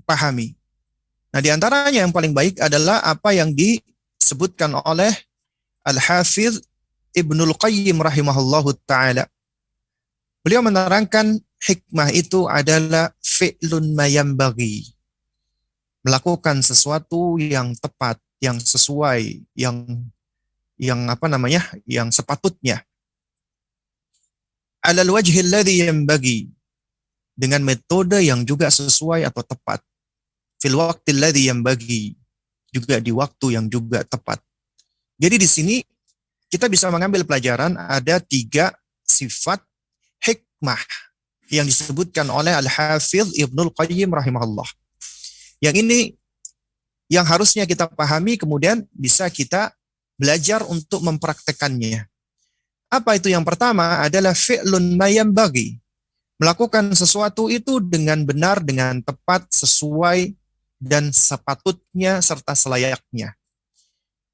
pahami. Nah, di antaranya yang paling baik adalah apa yang disebutkan oleh Al-Hafidz Ibnul Qayyim rahimahullahu ta'ala. Beliau menerangkan hikmah itu adalah fi'lun mayambagi. Melakukan sesuatu yang tepat, yang sesuai, yang sepatutnya. Alal wajhil ladzi yanbaghi, dengan metode yang juga sesuai atau tepat. Fil waqtil ladzi yanbaghi, juga di waktu yang juga tepat. Jadi di sini kita bisa mengambil pelajaran ada 3 sifat hikmah yang disebutkan oleh Al-Hafidz Ibnul Qayyim rahimahullah. Yang ini yang harusnya kita pahami kemudian bisa kita belajar untuk mempraktekannya. Apa itu yang pertama? Adalah fi'lun mayambagi. Melakukan sesuatu itu dengan benar, dengan tepat, sesuai, dan sepatutnya serta selayaknya.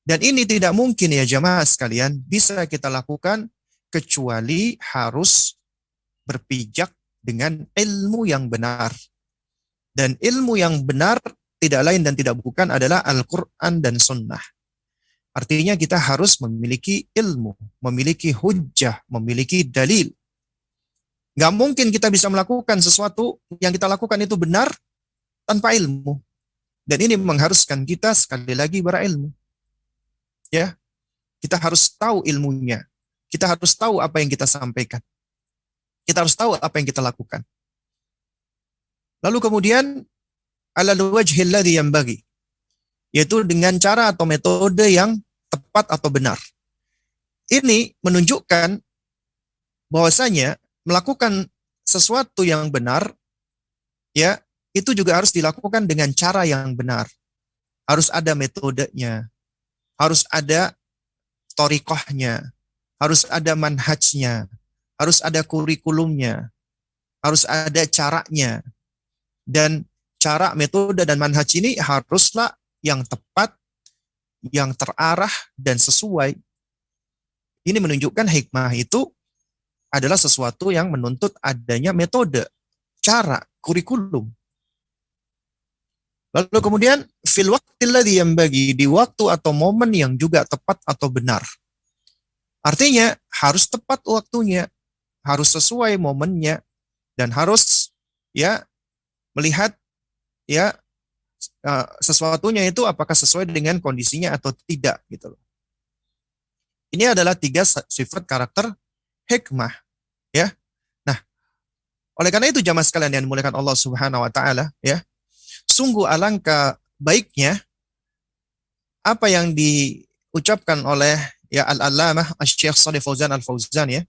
Dan ini tidak mungkin ya jamaah sekalian bisa kita lakukan kecuali harus berpijak dengan ilmu yang benar. Dan ilmu yang benar tidak lain dan tidak bukan adalah Al-Quran dan Sunnah. Artinya kita harus memiliki ilmu, memiliki hujjah, memiliki dalil. Nggak mungkin kita bisa melakukan sesuatu yang kita lakukan itu benar tanpa ilmu. Dan ini mengharuskan kita sekali lagi berilmu. Ya, kita harus tahu ilmunya. Kita harus tahu apa yang kita sampaikan. Kita harus tahu apa yang kita lakukan. Lalu kemudian alal wajhil ladzi yanbaghi, yaitu dengan cara atau metode yang tepat atau benar. Ini menunjukkan bahwasanya melakukan sesuatu yang benar, ya, itu juga harus dilakukan dengan cara yang benar. Harus ada metodenya, harus ada thariqahnya, harus ada manhajnya, harus ada kurikulumnya, harus ada caranya. Dan cara, metode, dan manhaj ini haruslah yang tepat, yang terarah, dan sesuai. Ini menunjukkan hikmah itu adalah sesuatu yang menuntut adanya metode, cara, kurikulum. Lalu kemudian, fil waqtil ladzi yanbaghi, di waktu atau momen yang juga tepat atau benar. Artinya, harus tepat waktunya, harus sesuai momennya, dan harus ya melihat ya sesuatunya itu apakah sesuai dengan kondisinya atau tidak gitu loh. Ini adalah 3 sifat karakter hikmah, ya. Nah, oleh karena itu jamaah sekalian yang dimuliakan Allah Subhanahu wa taala, ya. Sungguh alangkah baiknya apa yang diucapkan oleh ya Al-Allamah Asy-Syaikh Shalih Fauzan Al-Fauzan, ya,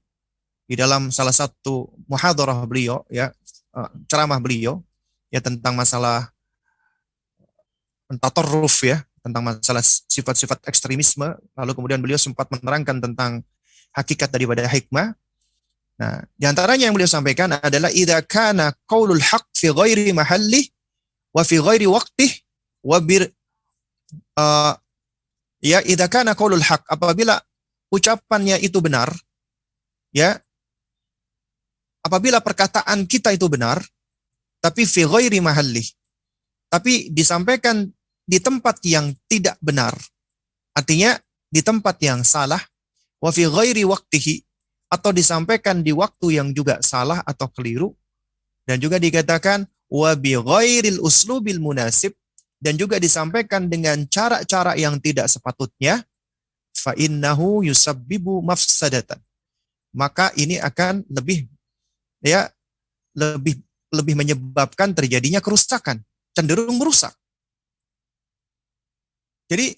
di dalam salah satu muhadharah beliau, ya, ceramah beliau, ya, tentang masalah tatarruf ya, tentang masalah sifat-sifat ekstremisme, lalu kemudian beliau sempat menerangkan tentang hakikat daripada hikmah. Nah, di antaranya yang beliau sampaikan adalah idza kana qaulul haq fi ghairi mahalli wa fi ghairi waqtih wa bir uh, ya idza kana qaulul haq, apabila ucapannya itu benar, ya, apabila perkataan kita itu benar tapi fi ghairi mahalli, tapi disampaikan di tempat yang tidak benar, artinya di tempat yang salah, wa fi ghairi waqtihi, atau disampaikan di waktu yang juga salah atau keliru, dan juga dikatakan wa bi ghairil uslubil munasib, dan juga disampaikan dengan cara-cara yang tidak sepatutnya, fa innahu yusabbibu mafsadatan, maka ini akan lebih ya lebih lebih menyebabkan terjadinya kerusakan, cenderung merusak. Jadi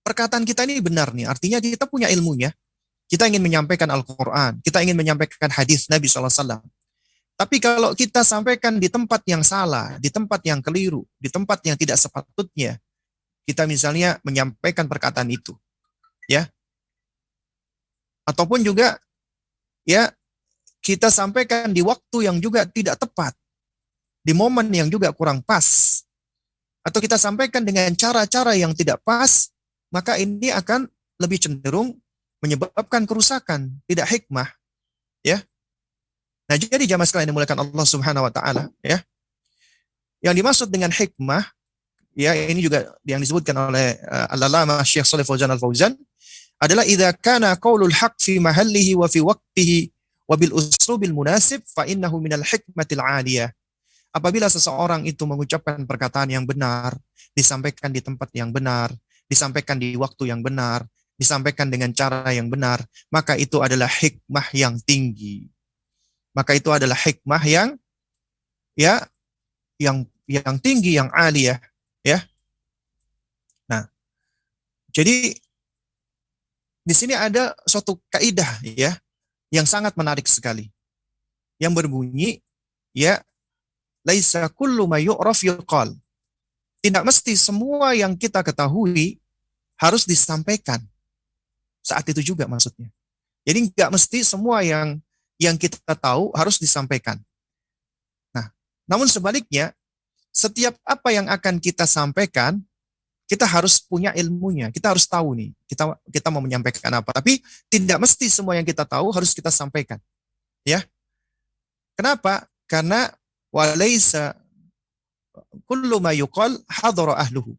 perkataan kita ini benar nih, artinya kita punya ilmunya, kita ingin menyampaikan Al-Quran, kita ingin menyampaikan hadis Nabi SAW. Tapi kalau kita sampaikan di tempat yang salah, di tempat yang keliru, di tempat yang tidak sepatutnya, kita misalnya menyampaikan perkataan itu, ya, ataupun juga ya kita sampaikan di waktu yang juga tidak tepat, di momen yang juga kurang pas, atau kita sampaikan dengan cara-cara yang tidak pas, maka ini akan lebih cenderung menyebabkan kerusakan, tidak hikmah, ya. Nah, jadi jamaah sekalian yang dimuliakan Allah Subhanahu wa taala, ya. Yang dimaksud dengan hikmah, ya, ini juga yang disebutkan oleh Al-Allamah Syekh Shalih Fauzan Al-Fauzan, adalah idza kana qaulul haq fi mahallihi wa fi waqtihi wa bil uslubil munasib fa innahu minal hikmatil 'aliyah. Apabila seseorang itu mengucapkan perkataan yang benar, disampaikan di tempat yang benar, disampaikan di waktu yang benar, disampaikan dengan cara yang benar, maka itu adalah hikmah yang tinggi. Maka itu adalah hikmah yang ya yang tinggi, yang aliyah, ya. Nah, jadi di sini ada suatu kaidah, ya, yang sangat menarik sekali, yang berbunyi, ya, laisa kullu ma yu'raf yuqal. Tidak mesti semua yang kita ketahui harus disampaikan saat itu juga, maksudnya. Jadi nggak mesti semua yang kita tahu harus disampaikan. Nah, namun sebaliknya, setiap apa yang akan kita sampaikan, kita harus punya ilmunya. Kita harus tahu nih, kita mau menyampaikan apa. Tapi tidak mesti semua yang kita tahu harus kita sampaikan. Ya. Kenapa? Karena walaisa kullu ma yuqal hadara ahluhu.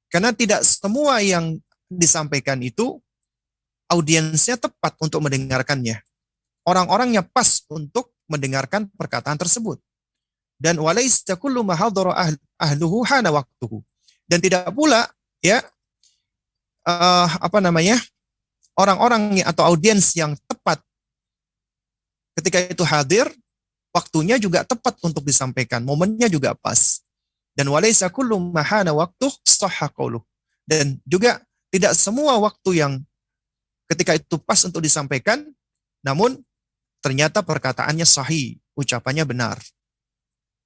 Karena tidak semua yang disampaikan itu audiensnya tepat untuk mendengarkannya. Orang-orangnya pas untuk mendengarkan perkataan tersebut. Dan walaisa kullu ma hadara ahluhu hana waqtuhu. Dan tidak pula, ya, orang-orang atau audiens yang tepat ketika itu hadir, waktunya juga tepat untuk disampaikan, momennya juga pas. Dan walaisa kullu mahana waktu sahha qauluh. Dan juga tidak semua waktu yang ketika itu pas untuk disampaikan, namun ternyata perkataannya sahih, ucapannya benar.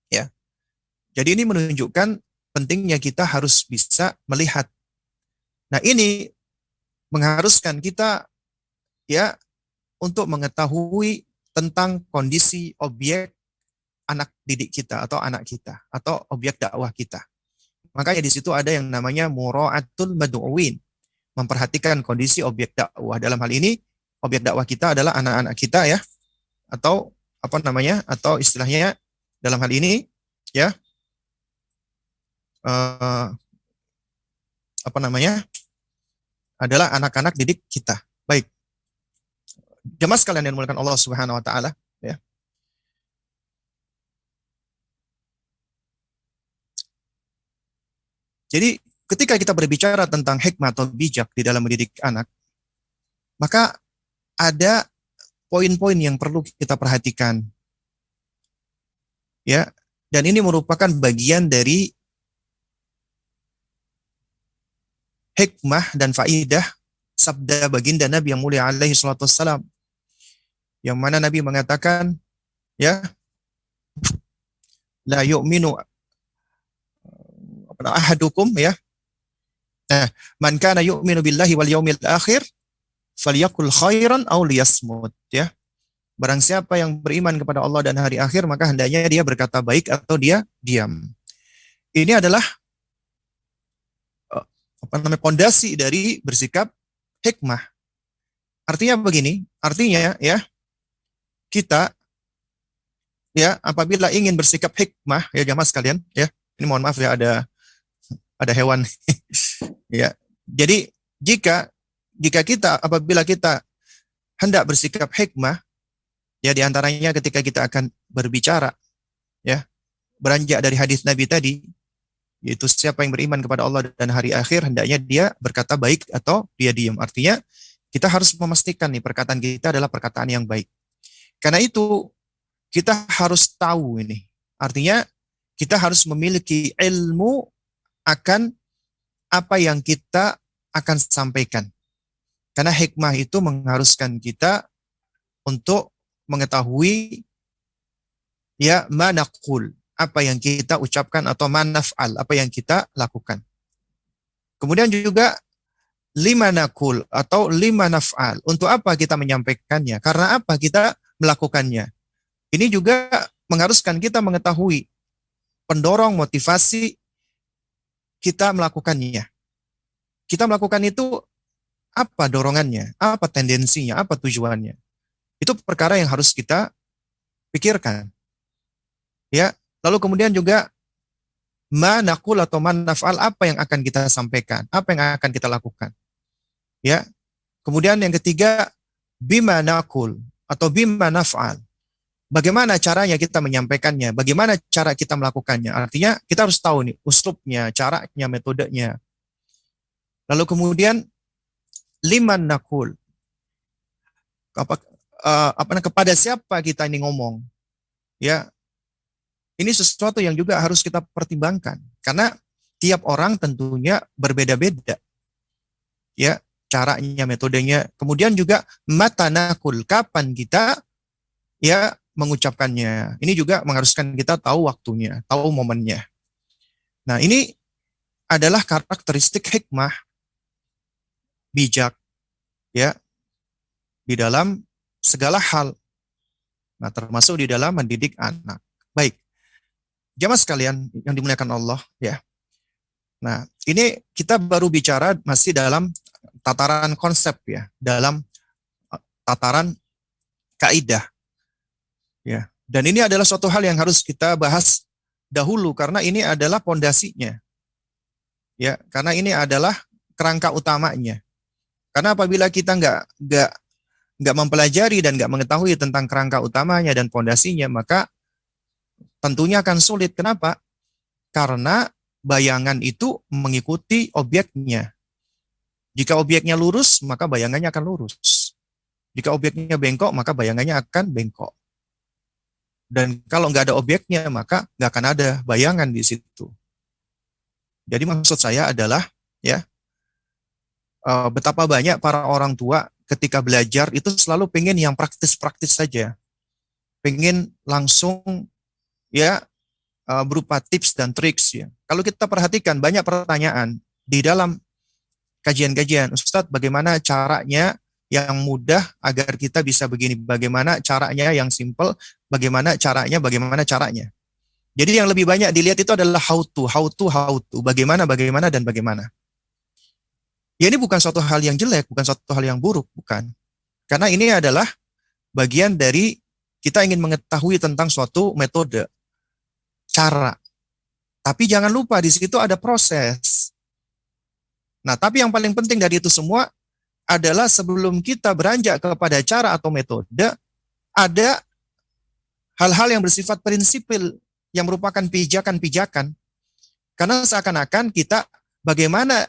Ya. Jadi ini menunjukkan pentingnya kita harus bisa melihat. Nah, ini mengharuskan kita, ya, untuk mengetahui tentang kondisi objek anak didik kita atau anak kita atau objek dakwah kita. Makanya di situ ada yang namanya mura'atul mad'uwin, memperhatikan kondisi objek dakwah. Dalam hal ini objek dakwah kita adalah anak-anak kita, ya, atau atau istilahnya dalam hal ini, ya, adalah anak-anak didik kita. Baik. Jemaah sekalian yang dimuliakan Allah Subhanahu wa taala, ya. Jadi ketika kita berbicara tentang hikmah atau bijak di dalam mendidik anak, maka ada poin-poin yang perlu kita perhatikan. Ya, dan ini merupakan bagian dari hikmah dan faidah sabda baginda Nabi yang mulia alaihi salatu wassalam, yang mana Nabi mengatakan, ya, la yu'minu ahadukum ya. Nah, man kana yu'minu billahi wal yaumil akhir falyakul khairan aw liyasmut ya. Barang siapa yang beriman kepada Allah dan hari akhir, maka hendaknya dia berkata baik atau dia diam. Ini adalah pondasi dari bersikap hikmah. Artinya begini, artinya ya, kita ya apabila ingin bersikap hikmah ya jamaah sekalian ya. Ini mohon maaf ya, ada hewan ya. Jadi jika kita apabila kita hendak bersikap hikmah ya, diantaranya ketika kita akan berbicara ya, beranjak dari hadis Nabi tadi, yaitu siapa yang beriman kepada Allah dan hari akhir hendaknya dia berkata baik atau dia diam. Artinya kita harus memastikan nih perkataan kita adalah perkataan yang baik. Karena itu kita harus tahu ini. Artinya kita harus memiliki ilmu akan apa yang kita akan sampaikan. Karena hikmah itu mengharuskan kita untuk mengetahui ya manaqul, apa yang kita ucapkan, atau manaf'al, apa yang kita lakukan. Kemudian juga lima nakul atau lima naf'al, untuk apa kita menyampaikannya, karena apa kita melakukannya. Ini juga mengharuskan kita mengetahui pendorong motivasi kita melakukannya. Kita melakukan itu apa dorongannya, apa tendensinya, apa tujuannya. Itu perkara yang harus kita pikirkan. Ya, lalu kemudian juga manaqul atau manaf'al, apa yang akan kita sampaikan, apa yang akan kita lakukan. Ya. Kemudian yang ketiga bima naqul atau bima naf'al. Bagaimana caranya kita menyampaikannya, bagaimana cara kita melakukannya. Artinya kita harus tahu nih uslubnya, caranya, metodenya. Lalu kemudian liman naqul. Kepada siapa kita ini ngomong. Ya. Ini sesuatu yang juga harus kita pertimbangkan. Karena tiap orang tentunya berbeda-beda. Ya, caranya, metodenya. Kemudian juga matanakul, kapan kita ya mengucapkannya. Ini juga mengharuskan kita tahu waktunya, tahu momennya. Nah, ini adalah karakteristik hikmah, bijak, ya, di dalam segala hal. Nah, termasuk di dalam mendidik anak. Baik. Jamaah sekalian yang dimuliakan Allah, ya. Nah, ini kita baru bicara masih dalam tataran konsep ya, dalam tataran kaidah. Ya. Dan ini adalah suatu hal yang harus kita bahas dahulu karena ini adalah pondasinya. Ya, karena ini adalah kerangka utamanya. Karena apabila kita nggak mempelajari dan nggak mengetahui tentang kerangka utamanya dan pondasinya, maka tentunya akan sulit. Kenapa? Karena bayangan itu mengikuti objeknya. Jika objeknya lurus, maka bayangannya akan lurus. Jika objeknya bengkok, maka bayangannya akan bengkok. Dan kalau nggak ada objeknya, maka nggak akan ada bayangan di situ. Jadi maksud saya adalah, ya, betapa banyak para orang tua ketika belajar itu selalu pengen yang praktis-praktis saja. Pengen langsung ya berupa tips dan triks ya. Kalau kita perhatikan banyak pertanyaan di dalam kajian-kajian, Ustadz bagaimana caranya yang mudah agar kita bisa begini, bagaimana caranya yang simple, bagaimana caranya. Jadi yang lebih banyak dilihat itu adalah how to, bagaimana dan bagaimana. Ya ini bukan suatu hal yang jelek, bukan suatu hal yang buruk, bukan. Karena ini adalah bagian dari kita ingin mengetahui tentang suatu metode, cara. Tapi jangan lupa di situ ada proses. Nah, tapi yang paling penting dari itu semua adalah sebelum kita beranjak kepada cara atau metode, ada hal-hal yang bersifat prinsipil yang merupakan pijakan-pijakan. Karena seakan-akan kita bagaimana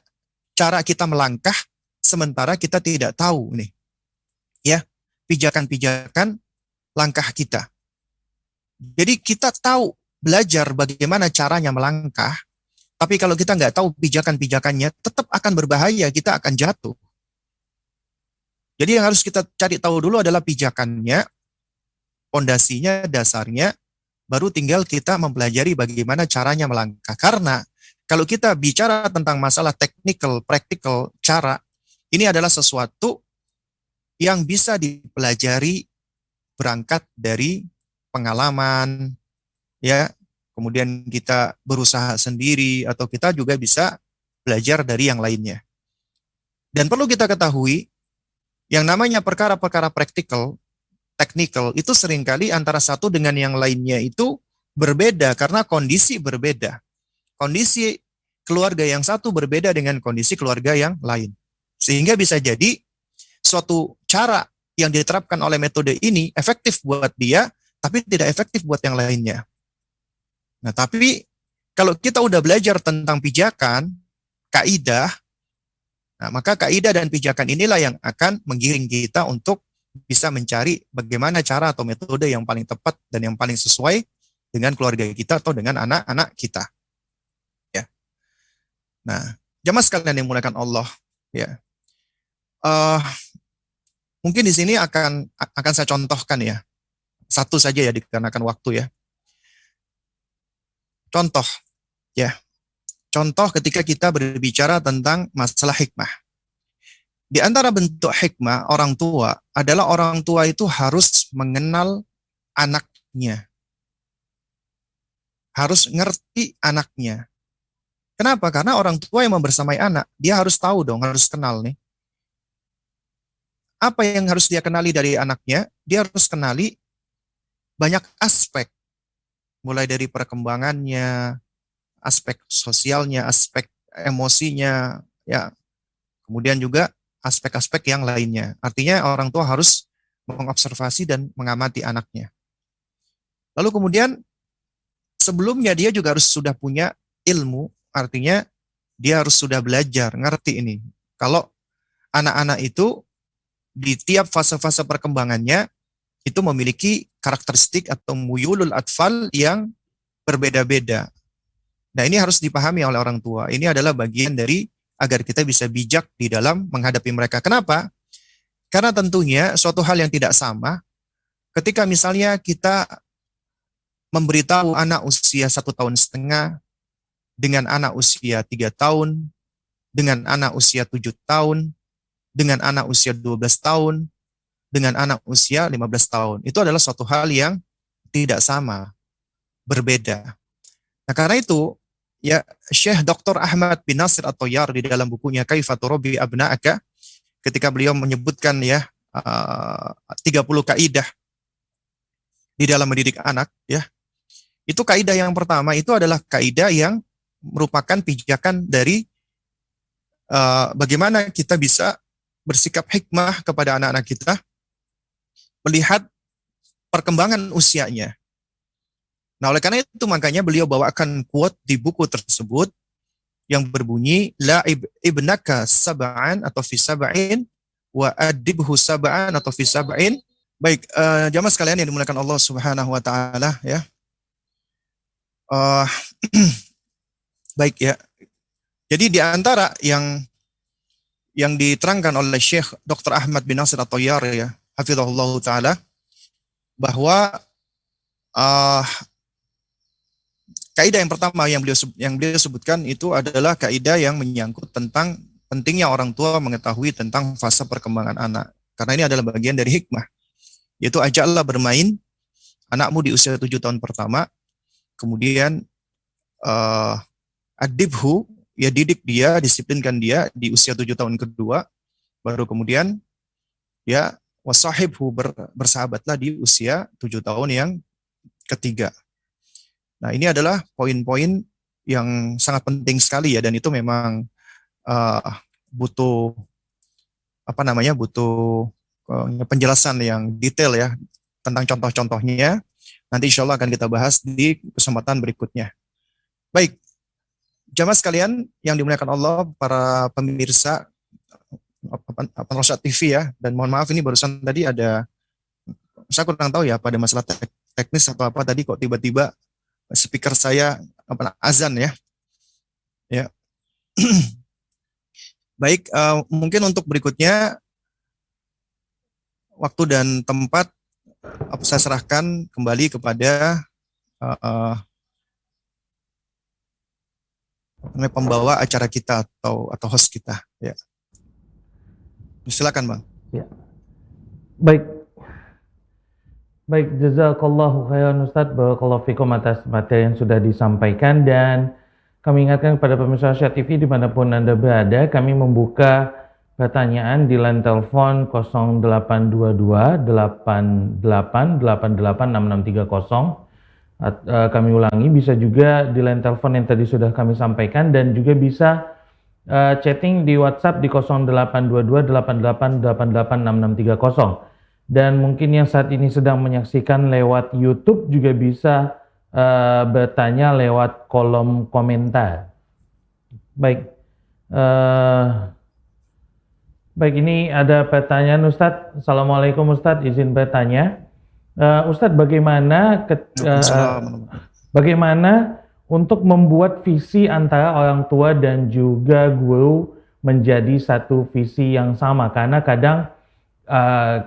cara kita melangkah sementara kita tidak tahu nih. Ya, pijakan-pijakan langkah kita. Jadi kita tahu belajar bagaimana caranya melangkah, tapi kalau kita nggak tahu pijakan-pijakannya, tetap akan berbahaya, kita akan jatuh. Jadi yang harus kita cari tahu dulu adalah pijakannya, pondasinya, dasarnya, baru tinggal kita mempelajari bagaimana caranya melangkah. Karena kalau kita bicara tentang masalah technical, practical, cara, ini adalah sesuatu yang bisa dipelajari berangkat dari pengalaman, ya, kemudian kita berusaha sendiri, atau kita juga bisa belajar dari yang lainnya. Dan perlu kita ketahui, yang namanya perkara-perkara praktikal, teknikal, itu seringkali antara satu dengan yang lainnya itu berbeda karena kondisi berbeda. Kondisi keluarga yang satu berbeda dengan kondisi keluarga yang lain. Sehingga bisa jadi suatu cara yang diterapkan oleh metode ini efektif buat dia, tapi tidak efektif buat yang lainnya. Nah, tapi kalau kita udah belajar tentang pijakan, kaidah, nah, maka kaidah dan pijakan inilah yang akan menggiring kita untuk bisa mencari bagaimana cara atau metode yang paling tepat dan yang paling sesuai dengan keluarga kita atau dengan anak-anak kita. Ya. Nah, jamaah sekalian yang dimuliakan Allah, ya. Mungkin di sini akan saya contohkan ya. Satu saja ya dikarenakan waktu ya. Contoh ya. Contoh ketika kita berbicara tentang masalah hikmah. Di antara bentuk hikmah orang tua adalah orang tua itu harus mengenal anaknya. Harus ngerti anaknya. Kenapa? Karena orang tua yang membersamai anak, dia harus tahu dong, harus kenal nih. Apa yang harus dia kenali dari anaknya? Dia harus kenali banyak aspek. Mulai dari perkembangannya, aspek sosialnya, aspek emosinya, ya. Kemudian juga aspek-aspek yang lainnya. Artinya orang tua harus mengobservasi dan mengamati anaknya. Lalu kemudian sebelumnya dia juga harus sudah punya ilmu, artinya dia harus sudah belajar, ngerti ini. Kalau anak-anak itu di tiap fase-fase perkembangannya itu memiliki karakteristik atau muyulul atfal yang berbeda-beda. Nah, ini harus dipahami oleh orang tua. Ini adalah bagian dari agar kita bisa bijak di dalam menghadapi mereka. Kenapa? Karena tentunya suatu hal yang tidak sama ketika misalnya kita memberitahu anak usia 1,5 tahun dengan anak usia 3 tahun, dengan anak usia 7 tahun, dengan anak usia 12 tahun, dengan anak usia 15 tahun. Itu adalah suatu hal yang tidak sama, berbeda. Nah, karena itu, ya Syekh Dr. Ahmad bin Nasir At-Tayyar di dalam bukunya Kaifa Turabbi Abna'aka, ketika beliau menyebutkan ya 30 kaidah di dalam mendidik anak, ya. Itu kaidah yang pertama itu adalah kaidah yang merupakan pijakan dari bagaimana kita bisa bersikap hikmah kepada anak-anak kita, melihat perkembangan usianya. Nah, oleh karena itu makanya beliau bawakan quote di buku tersebut yang berbunyi la ibnaka sab'an atau fi sab'in wa adibhu sab'an atau fi sab'in. Baik, jamaah sekalian yang dimuliakan Allah Subhanahu wa taala ya. Baik ya. Jadi di antara yang diterangkan oleh Syekh Dr. Ahmad bin Nasir At-Tayyar ya, hafizahullah ta'ala, bahwa kaidah yang pertama yang beliau sebutkan itu adalah kaidah yang menyangkut tentang pentingnya orang tua mengetahui tentang fase perkembangan anak. Karena ini adalah bagian dari hikmah, yaitu ajaklah bermain anakmu di usia 7 tahun pertama, kemudian adibhu, ya didik dia, disiplinkan dia di usia 7 tahun kedua, baru kemudian ya wasahibhu, bersahabatlah di usia 7 tahun yang ketiga. Nah, ini adalah poin-poin yang sangat penting sekali ya, dan itu memang butuh penjelasan yang detail ya tentang contoh-contohnya. Nanti insya Allah akan kita bahas di kesempatan berikutnya. Baik, jamaah sekalian yang dimuliakan Allah, para pemirsa Rosyad TV ya, dan mohon maaf ini barusan tadi saya kurang tahu ya pada masalah teknis atau apa tadi kok tiba-tiba speaker saya azan ya. Ya. Baik, mungkin untuk berikutnya waktu dan tempat saya serahkan kembali kepada pembawa acara kita atau host kita. Ya, silakan Bang. Ya. Baik, jazakallahu khairan Ustadz, barakallahu fikum atas materi yang sudah disampaikan, dan kami ingatkan kepada pemirsa Asia TV dimanapun Anda berada, kami membuka pertanyaan di line telepon 0822 88 88 6630. Kami ulangi, bisa juga di line telepon yang tadi sudah kami sampaikan, dan juga bisa chatting di WhatsApp di 0822 88 88 6630. Dan mungkin yang saat ini sedang menyaksikan lewat YouTube juga bisa bertanya lewat kolom komentar. Baik, baik, ini ada pertanyaan Ustadz. Assalamualaikum Ustadz, izin bertanya. Ustadz, bagaimana untuk membuat visi antara orang tua dan juga guru menjadi satu visi yang sama? Karena kadang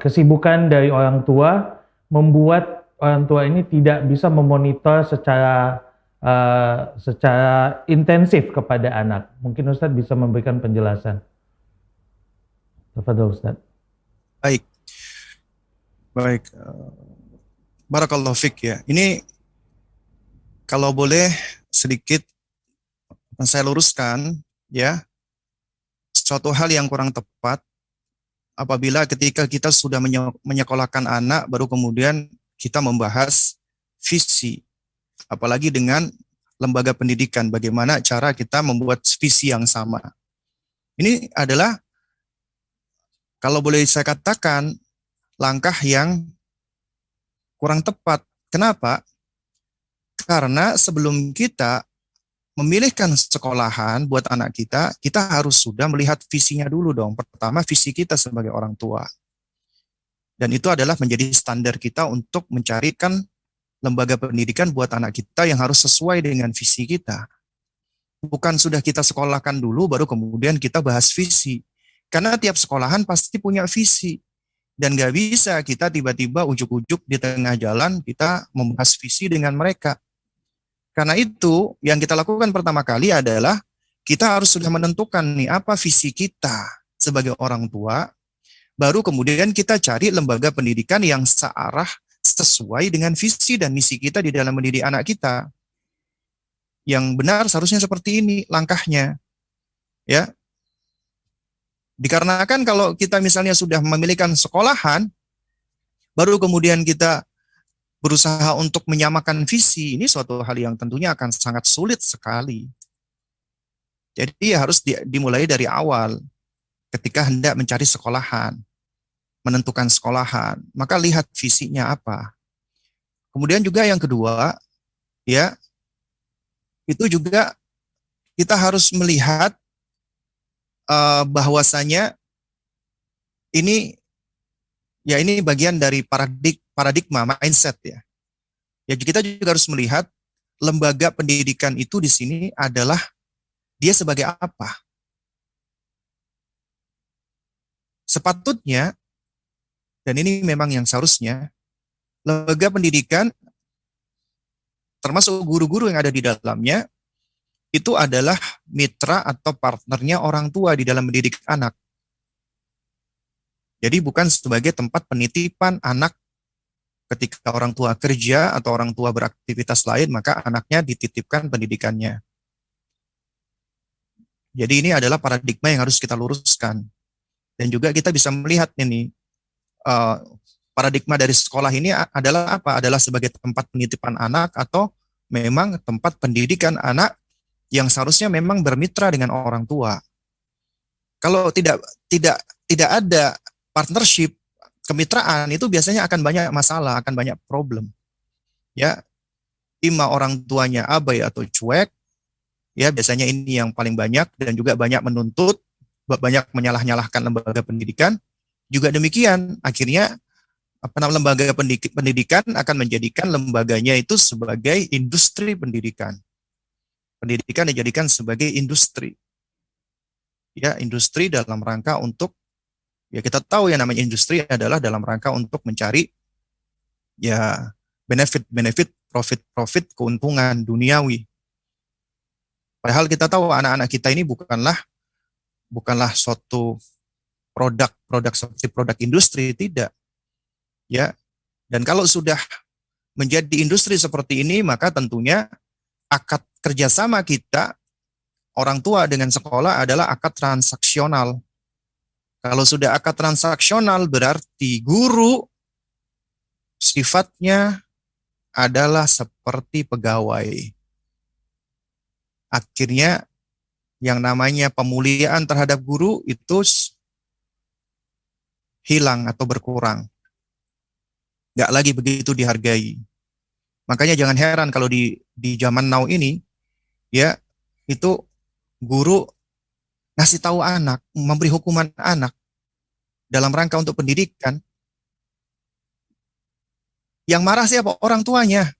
kesibukan dari orang tua membuat orang tua ini tidak bisa memonitor secara intensif kepada anak. Mungkin Ustadz bisa memberikan penjelasan. Tafadhol Ustadz. Baik. Barakallahu fik ya. Ini kalau boleh sedikit saya luruskan ya, suatu hal yang kurang tepat apabila ketika kita sudah menyekolahkan anak baru kemudian kita membahas visi, apalagi dengan lembaga pendidikan, bagaimana cara kita membuat visi yang sama. Ini adalah, kalau boleh saya katakan, langkah yang kurang tepat. Kenapa? Karena sebelum kita memilihkan sekolahan buat anak kita, kita harus sudah melihat visinya dulu dong. Pertama, visi kita sebagai orang tua. Dan itu adalah menjadi standar kita untuk mencarikan lembaga pendidikan buat anak kita yang harus sesuai dengan visi kita. Bukan sudah kita sekolahkan dulu, baru kemudian kita bahas visi. Karena tiap sekolahan pasti punya visi. Dan nggak bisa kita tiba-tiba ujuk-ujuk di tengah jalan kita membahas visi dengan mereka. Karena itu, yang kita lakukan pertama kali adalah kita harus sudah menentukan nih apa visi kita sebagai orang tua, baru kemudian kita cari lembaga pendidikan yang searah sesuai dengan visi dan misi kita di dalam mendidik anak kita. Yang benar seharusnya seperti ini langkahnya. Ya. Dikarenakan kalau kita misalnya sudah memilihkan sekolahan, baru kemudian kita berusaha untuk menyamakan visi, ini suatu hal yang tentunya akan sangat sulit sekali. Jadi harus dimulai dari awal, ketika hendak mencari sekolahan, menentukan sekolahan, maka lihat visinya apa. Kemudian juga yang kedua, ya, itu juga kita harus melihat bahwasanya ini bagian dari paradigma mindset ya. Ya, kita juga harus melihat lembaga pendidikan itu di sini adalah dia sebagai apa. Sepatutnya, dan ini memang yang seharusnya, lembaga pendidikan termasuk guru-guru yang ada di dalamnya itu adalah mitra atau partnernya orang tua di dalam mendidik anak. Jadi bukan sebagai tempat penitipan anak ketika orang tua kerja atau orang tua beraktivitas lain, maka anaknya dititipkan pendidikannya. Jadi ini adalah paradigma yang harus kita luruskan. Dan juga kita bisa melihat ini, paradigma dari sekolah ini adalah apa? Adalah sebagai tempat penitipan anak atau memang tempat pendidikan anak yang seharusnya memang bermitra dengan orang tua. Kalau tidak ada partnership, kemitraan, itu biasanya akan banyak masalah, akan banyak problem. Ya, ima orang tuanya abai atau cuek, ya biasanya ini yang paling banyak, dan juga banyak menuntut, banyak menyalah-nyalahkan lembaga pendidikan. Juga demikian, akhirnya lembaga pendidikan akan menjadikan lembaganya itu sebagai industri pendidikan. Pendidikan dijadikan sebagai industri. Ya, industri dalam rangka untuk, ya kita tahu yang namanya industri adalah dalam rangka untuk mencari ya benefit, profit, keuntungan duniawi. Padahal kita tahu anak-anak kita ini bukanlah suatu produk seperti produk industri, tidak. Ya. Dan kalau sudah menjadi industri seperti ini, maka tentunya akad kerjasama kita, orang tua dengan sekolah adalah akad transaksional. Kalau sudah akad transaksional berarti guru sifatnya adalah seperti pegawai. Akhirnya yang namanya pemuliaan terhadap guru itu hilang atau berkurang. Nggak lagi begitu dihargai. Makanya jangan heran kalau di zaman now ini, ya, itu guru ngasih tahu anak, memberi hukuman anak dalam rangka untuk pendidikan. Yang marah siapa? Orang tuanya.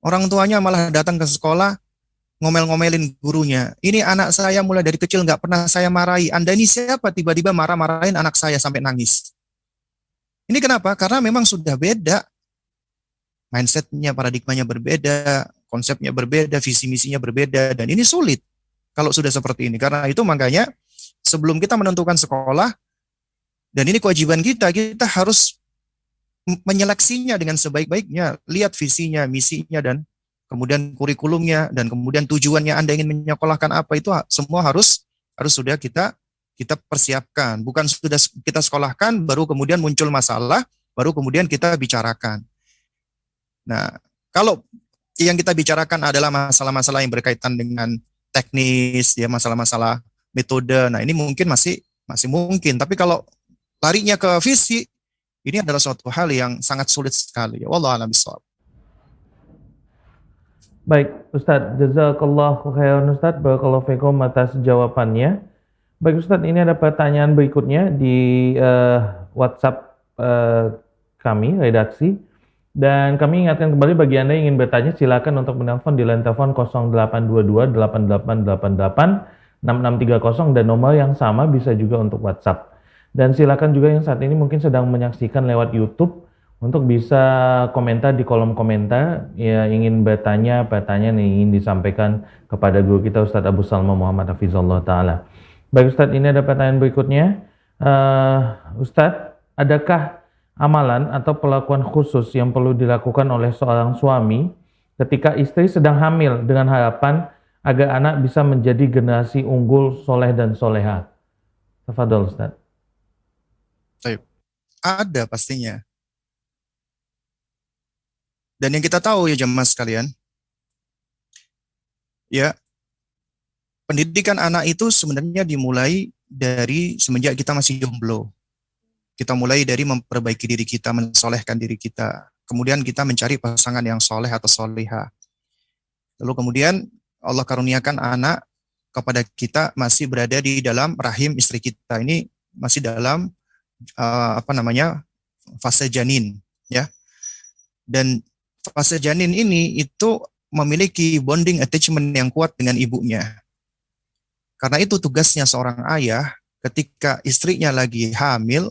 Orang tuanya malah datang ke sekolah, ngomel-ngomelin gurunya. Ini anak saya mulai dari kecil nggak pernah saya marahi. Anda ini siapa tiba-tiba marah-marahin anak saya sampai nangis? Ini kenapa? Karena memang sudah beda. Mindsetnya, paradigmanya berbeda, konsepnya berbeda, visi misinya berbeda. Dan ini sulit kalau sudah seperti ini. Karena itu makanya sebelum kita menentukan sekolah, dan ini kewajiban kita, kita harus menyeleksinya dengan sebaik-baiknya. Lihat visinya, misinya, dan kemudian kurikulumnya, dan kemudian tujuannya Anda ingin menyekolahkan apa, itu semua harus sudah kita persiapkan. Bukan sudah kita sekolahkan, baru kemudian muncul masalah, baru kemudian kita bicarakan. Nah, kalau yang kita bicarakan adalah masalah-masalah yang berkaitan dengan teknis, ya, masalah-masalah metode, nah ini mungkin masih mungkin. Tapi kalau larinya ke visi, ini adalah suatu hal yang sangat sulit sekali. Wallahu a'lam bishawab. Baik, Ustadz, jazakallahu khairan Ustadz, barakallahu fikum atas jawabannya. Baik Ustadz, ini ada pertanyaan berikutnya di WhatsApp kami, redaksi. Dan kami ingatkan kembali bagi Anda yang ingin bertanya, silakan untuk menelpon di line telepon 0822 8888 6630 dan nomor yang sama bisa juga untuk WhatsApp. Dan silakan juga yang saat ini mungkin sedang menyaksikan lewat YouTube untuk bisa komentar di kolom komentar ya, ingin bertanya pertanyaan yang ingin disampaikan kepada guru kita Ustadz Abu Salma Muhammad Hafizullah Ta'ala. Baik Ustadz, ini ada pertanyaan berikutnya. Ustadz, adakah amalan atau perlakuan khusus yang perlu dilakukan oleh seorang suami ketika istri sedang hamil dengan harapan agar anak bisa menjadi generasi unggul, soleh dan soleha? Tafadhol Ustadz. Ada pastinya. Dan yang kita tahu ya jemaah sekalian, ya, pendidikan anak itu sebenarnya dimulai dari semenjak kita masih jomblo. Kita mulai dari memperbaiki diri kita, mensolehkan diri kita. Kemudian kita mencari pasangan yang soleh atau soleha. Lalu kemudian Allah karuniakan anak kepada kita masih berada di dalam rahim istri kita. Ini masih dalam fase janin, ya. Dan fase janin ini itu memiliki bonding attachment yang kuat dengan ibunya. Karena itu tugasnya seorang ayah ketika istrinya lagi hamil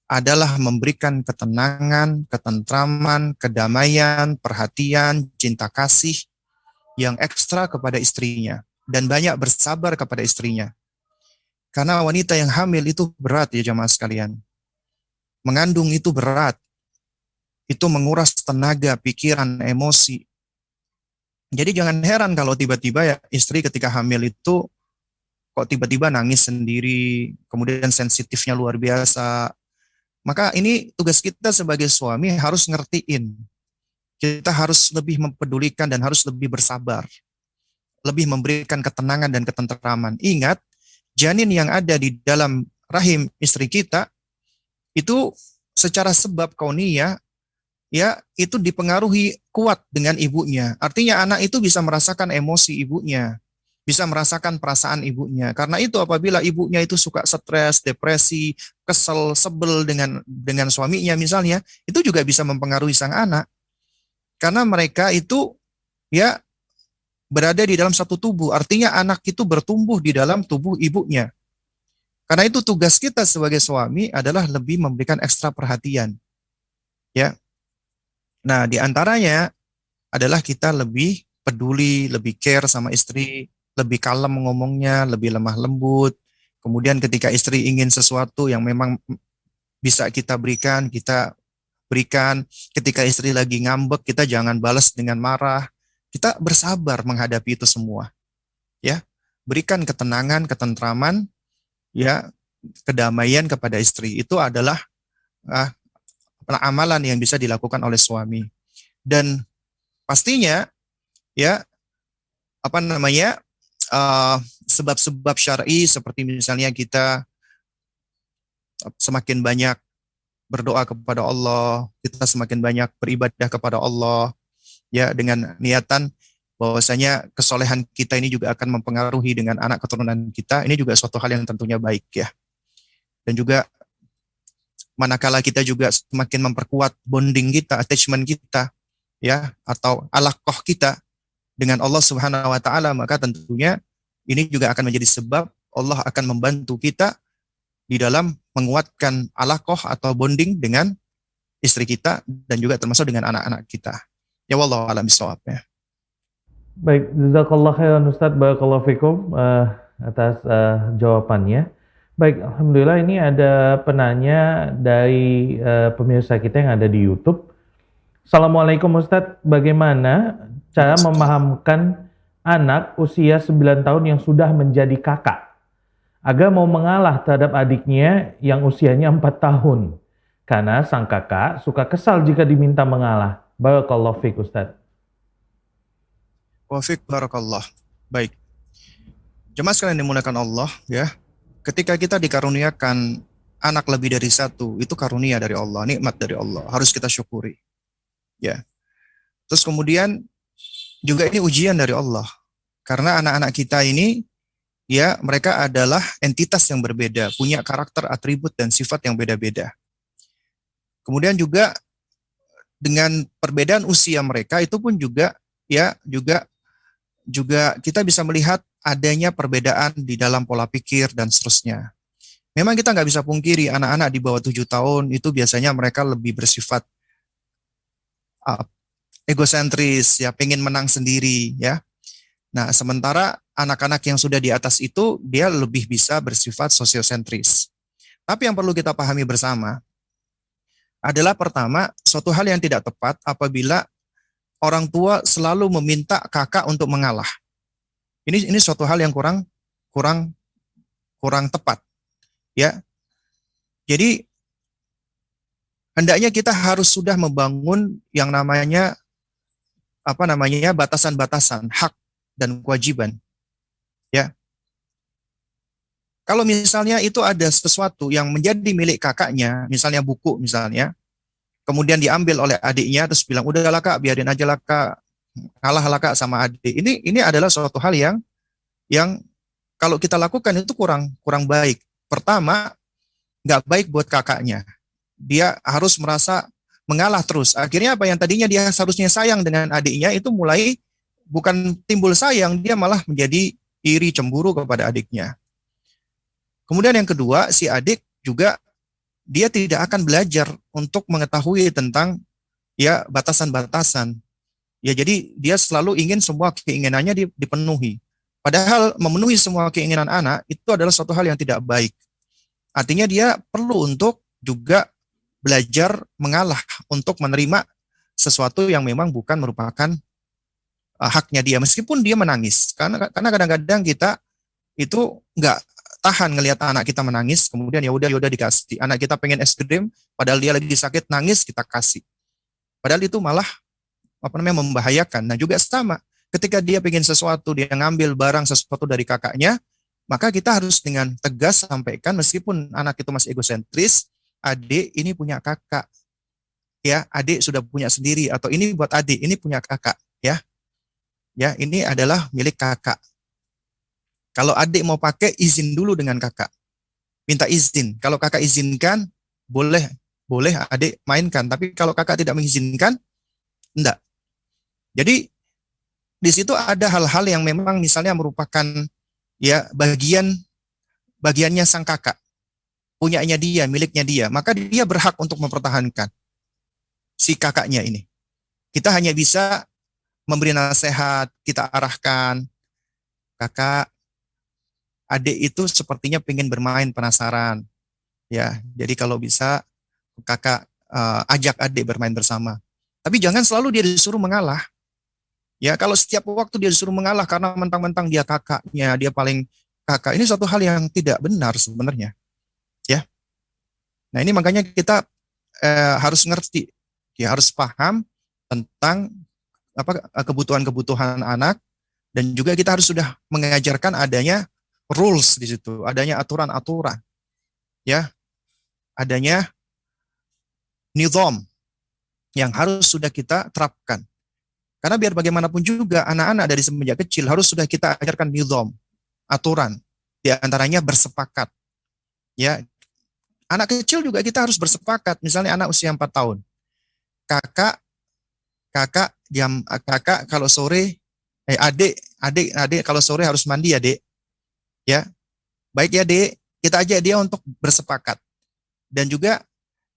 adalah memberikan ketenangan, ketentraman, kedamaian, perhatian, cinta kasih yang ekstra kepada istrinya dan banyak bersabar kepada istrinya. Karena wanita yang hamil itu berat ya jamaah sekalian. Mengandung itu berat. Itu menguras tenaga, pikiran, emosi. Jadi jangan heran kalau tiba-tiba ya istri ketika hamil itu kok tiba-tiba nangis sendiri, kemudian sensitifnya luar biasa. Maka ini tugas kita sebagai suami harus ngertiin. Kita harus lebih mempedulikan dan harus lebih bersabar. Lebih memberikan ketenangan dan ketentraman. Ingat, janin yang ada di dalam rahim istri kita itu secara sebab kauniyah ya itu dipengaruhi kuat dengan ibunya. Artinya anak itu bisa merasakan emosi ibunya, bisa merasakan perasaan ibunya. Karena itu apabila ibunya itu suka stres, depresi, kesel, sebel dengan suaminya misalnya, itu juga bisa mempengaruhi sang anak. Karena mereka itu ya berada di dalam satu tubuh. Artinya anak itu bertumbuh di dalam tubuh ibunya. Karena itu tugas kita sebagai suami adalah lebih memberikan ekstra perhatian. Ya. Nah, di antaranya adalah kita lebih peduli, lebih care sama istri, lebih kalem ngomongnya, lebih lemah lembut. Kemudian ketika istri ingin sesuatu yang memang bisa kita berikan, kita berikan. Ketika istri lagi ngambek, kita jangan balas dengan marah. Kita bersabar menghadapi itu semua. Ya, berikan ketenangan, ketentraman, ya, kedamaian kepada istri. Itu adalah ah, amalan yang bisa dilakukan oleh suami. Dan pastinya, ya, apa namanya, uh, sebab-sebab syar'i seperti misalnya kita semakin banyak berdoa kepada Allah, kita semakin banyak beribadah kepada Allah, ya, dengan niatan bahwasanya kesolehan kita ini juga akan mempengaruhi dengan anak keturunan kita. Ini juga suatu hal yang tentunya baik, ya. Dan juga manakala kita juga semakin memperkuat bonding kita, attachment kita, ya, atau alaqah kita dengan Allah Subhanahu wa taala, maka tentunya ini juga akan menjadi sebab Allah akan membantu kita di dalam menguatkan alaqah atau bonding dengan istri kita dan juga termasuk dengan anak-anak kita. Ya wallahu a'lam bishawab, ya. Baik, jazakallah khairan Ustadz, barakallahu fikum atas jawabannya. Baik, alhamdulillah ini ada penanya dari pemirsa kita yang ada di YouTube. Assalamualaikum Ustadz, bagaimana cara memahamkan anak usia 9 tahun yang sudah menjadi kakak agar mau mengalah terhadap adiknya yang usianya 4 tahun? Karena sang kakak suka kesal jika diminta mengalah. Barakallahu fiik Ustadz. Wafik barakallah. Baik. Jemaah sekalian dimuliakan Allah, ya. Ketika kita dikaruniakan anak lebih dari satu, itu karunia dari Allah, nikmat dari Allah. Harus kita syukuri. Ya. Terus kemudian juga ini ujian dari Allah. Karena anak-anak kita ini, ya, mereka adalah entitas yang berbeda, punya karakter, atribut, dan sifat yang beda-beda. Kemudian juga dengan perbedaan usia mereka itu pun juga, ya, juga kita bisa melihat adanya perbedaan di dalam pola pikir dan seterusnya. Memang kita nggak bisa pungkiri anak-anak di bawah 7 tahun itu biasanya mereka lebih bersifat egosentris, ya, pengen menang sendiri, ya. Nah, sementara anak-anak yang sudah di atas itu dia lebih bisa bersifat sosiosentris. Tapi yang perlu kita pahami bersama adalah pertama, suatu hal yang tidak tepat apabila orang tua selalu meminta kakak untuk mengalah. Ini suatu hal yang kurang tepat, ya. Jadi hendaknya kita harus sudah membangun yang namanya batasan-batasan hak dan kewajiban, ya. Kalau misalnya itu ada sesuatu yang menjadi milik kakaknya, misalnya buku misalnya, kemudian diambil oleh adiknya terus bilang udahlah kak, biarin aja lah kak, kalah lah kak sama adik. Ini adalah suatu hal yang kalau kita lakukan itu kurang baik. Pertama, nggak baik buat kakaknya. Dia harus merasa mengalah terus. Akhirnya apa yang tadinya dia seharusnya sayang dengan adiknya itu mulai bukan timbul sayang, dia malah menjadi iri cemburu kepada adiknya. Kemudian yang kedua, si adik juga dia tidak akan belajar untuk mengetahui tentang, ya, batasan-batasan. Ya, jadi dia selalu ingin semua keinginannya dipenuhi. Padahal memenuhi semua keinginan anak itu adalah suatu hal yang tidak baik. Artinya dia perlu untuk juga belajar mengalah untuk menerima sesuatu yang memang bukan merupakan haknya dia, meskipun dia menangis. Karena kadang-kadang kita itu nggak tahan ngelihat anak kita menangis, kemudian ya udah dikasih. Anak kita pengen es krim, padahal dia lagi sakit nangis kita kasih. Padahal itu malah membahayakan. Nah juga sama, ketika dia pengen sesuatu, dia ngambil barang sesuatu dari kakaknya, maka kita harus dengan tegas sampaikan, meskipun anak itu masih egosentris, adik ini punya kakak, ya, adik sudah punya sendiri, atau ini buat adik, ini punya kakak, ya, ini adalah milik kakak. Kalau adik mau pakai, izin dulu dengan kakak. Minta izin. Kalau kakak izinkan, boleh adik mainkan. Tapi kalau kakak tidak mengizinkan, enggak. Jadi di situ ada hal-hal yang memang misalnya merupakan, ya, bagiannya sang kakak, punyanya dia, miliknya dia. Maka dia berhak untuk mempertahankan si kakaknya ini. Kita hanya bisa memberi nasihat, kita arahkan, kakak, adik itu sepertinya pengen bermain penasaran, ya. Jadi kalau bisa kakak ajak adik bermain bersama. Tapi jangan selalu dia disuruh mengalah. Ya, kalau setiap waktu dia disuruh mengalah karena mentang-mentang dia kakaknya, dia paling kakak, ini suatu hal yang tidak benar sebenarnya. Ya, nah ini makanya kita harus ngerti, ya harus paham tentang apa kebutuhan-kebutuhan anak dan juga kita harus sudah mengajarkan adanya rules di situ, adanya aturan-aturan, ya, adanya nizam yang harus sudah kita terapkan. Karena biar bagaimanapun juga anak-anak dari semenjak kecil harus sudah kita ajarkan nizam, aturan, di antaranya bersepakat. Ya, anak kecil juga kita harus bersepakat. Misalnya anak usia 4 tahun. Kakak kakak kalau sore adik kalau sore harus mandi ya, Dek. Ya. Baik ya, Dek. Kita ajak dia untuk bersepakat. Dan juga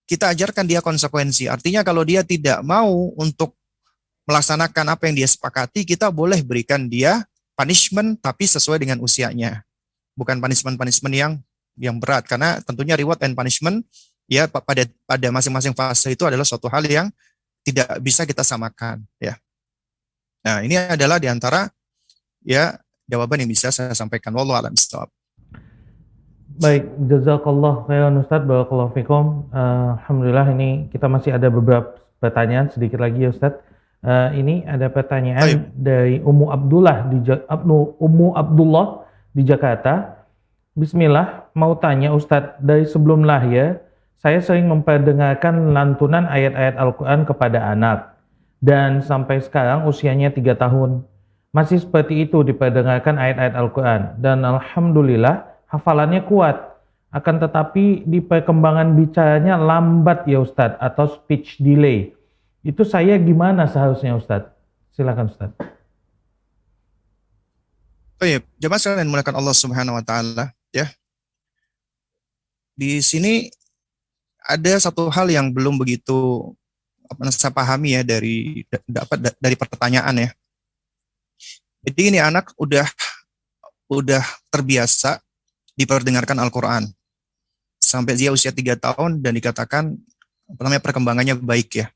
kita ajarkan dia konsekuensi. Artinya kalau dia tidak mau untuk melaksanakan apa yang dia sepakati, kita boleh berikan dia punishment tapi sesuai dengan usianya. Bukan punishment-punishment yang berat karena tentunya reward and punishment ya pada masing-masing fase itu adalah suatu hal yang tidak bisa kita samakan, ya. Nah, ini adalah di antara ya jawaban yang bisa saya sampaikan. Wallahu a'lam bishawab. Baik, jazakallah khairan Ustadz, barakallahu fikum. Alhamdulillah ini kita masih ada beberapa pertanyaan sedikit lagi ya Ustadz. Ini ada pertanyaan dari Ummu Abdullah di Jakarta. Bismillah, mau tanya Ustadz, dari sebelum lahir saya sering memperdengarkan lantunan ayat-ayat Al-Quran kepada anak dan sampai sekarang usianya 3 tahun masih seperti itu diperdengarkan ayat-ayat Al-Quran dan alhamdulillah hafalannya kuat, akan tetapi di perkembangan bicaranya lambat ya Ustadz atau speech delay. Itu saya gimana seharusnya Ustadz? Silakan Ustadz. Oh iya, jemaah sekalian dimuliakan Allah Subhanahu wa taala, ya. Di sini ada satu hal yang belum begitu saya pahami ya dari pertanyaan ya. Jadi ini anak udah terbiasa diperdengarkan Al-Quran sampai dia usia 3 tahun dan dikatakan perkembangannya baik ya.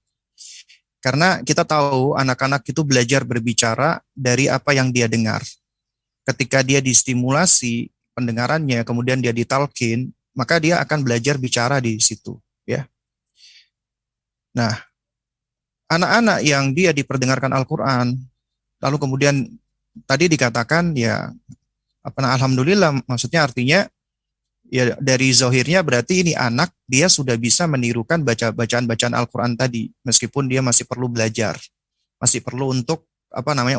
Karena kita tahu anak-anak itu belajar berbicara dari apa yang dia dengar. Ketika dia distimulasi pendengarannya, kemudian dia ditalkin, maka dia akan belajar bicara di situ, ya. Nah, anak-anak yang dia diperdengarkan Al-Quran, lalu kemudian tadi dikatakan ya, alhamdulillah, maksudnya artinya ya dari zahirnya berarti ini anak dia sudah bisa menirukan bacaan-bacaan Al-Quran tadi, meskipun dia masih perlu belajar, masih perlu untuk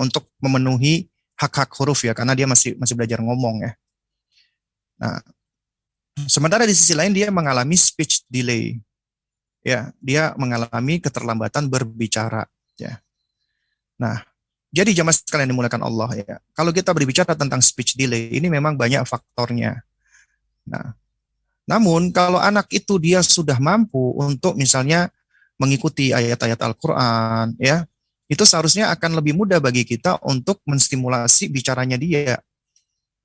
untuk memenuhi hak-hak huruf ya, karena dia masih belajar ngomong ya. Nah, sementara di sisi lain dia mengalami speech delay, ya, dia mengalami keterlambatan berbicara, ya. Nah, jadi jamaah sekalian dimuliakan Allah ya. Kalau kita berbicara tentang speech delay, ini memang banyak faktornya. Nah, namun kalau anak itu dia sudah mampu untuk misalnya mengikuti ayat-ayat Al-Quran, ya, itu seharusnya akan lebih mudah bagi kita untuk menstimulasi bicaranya dia.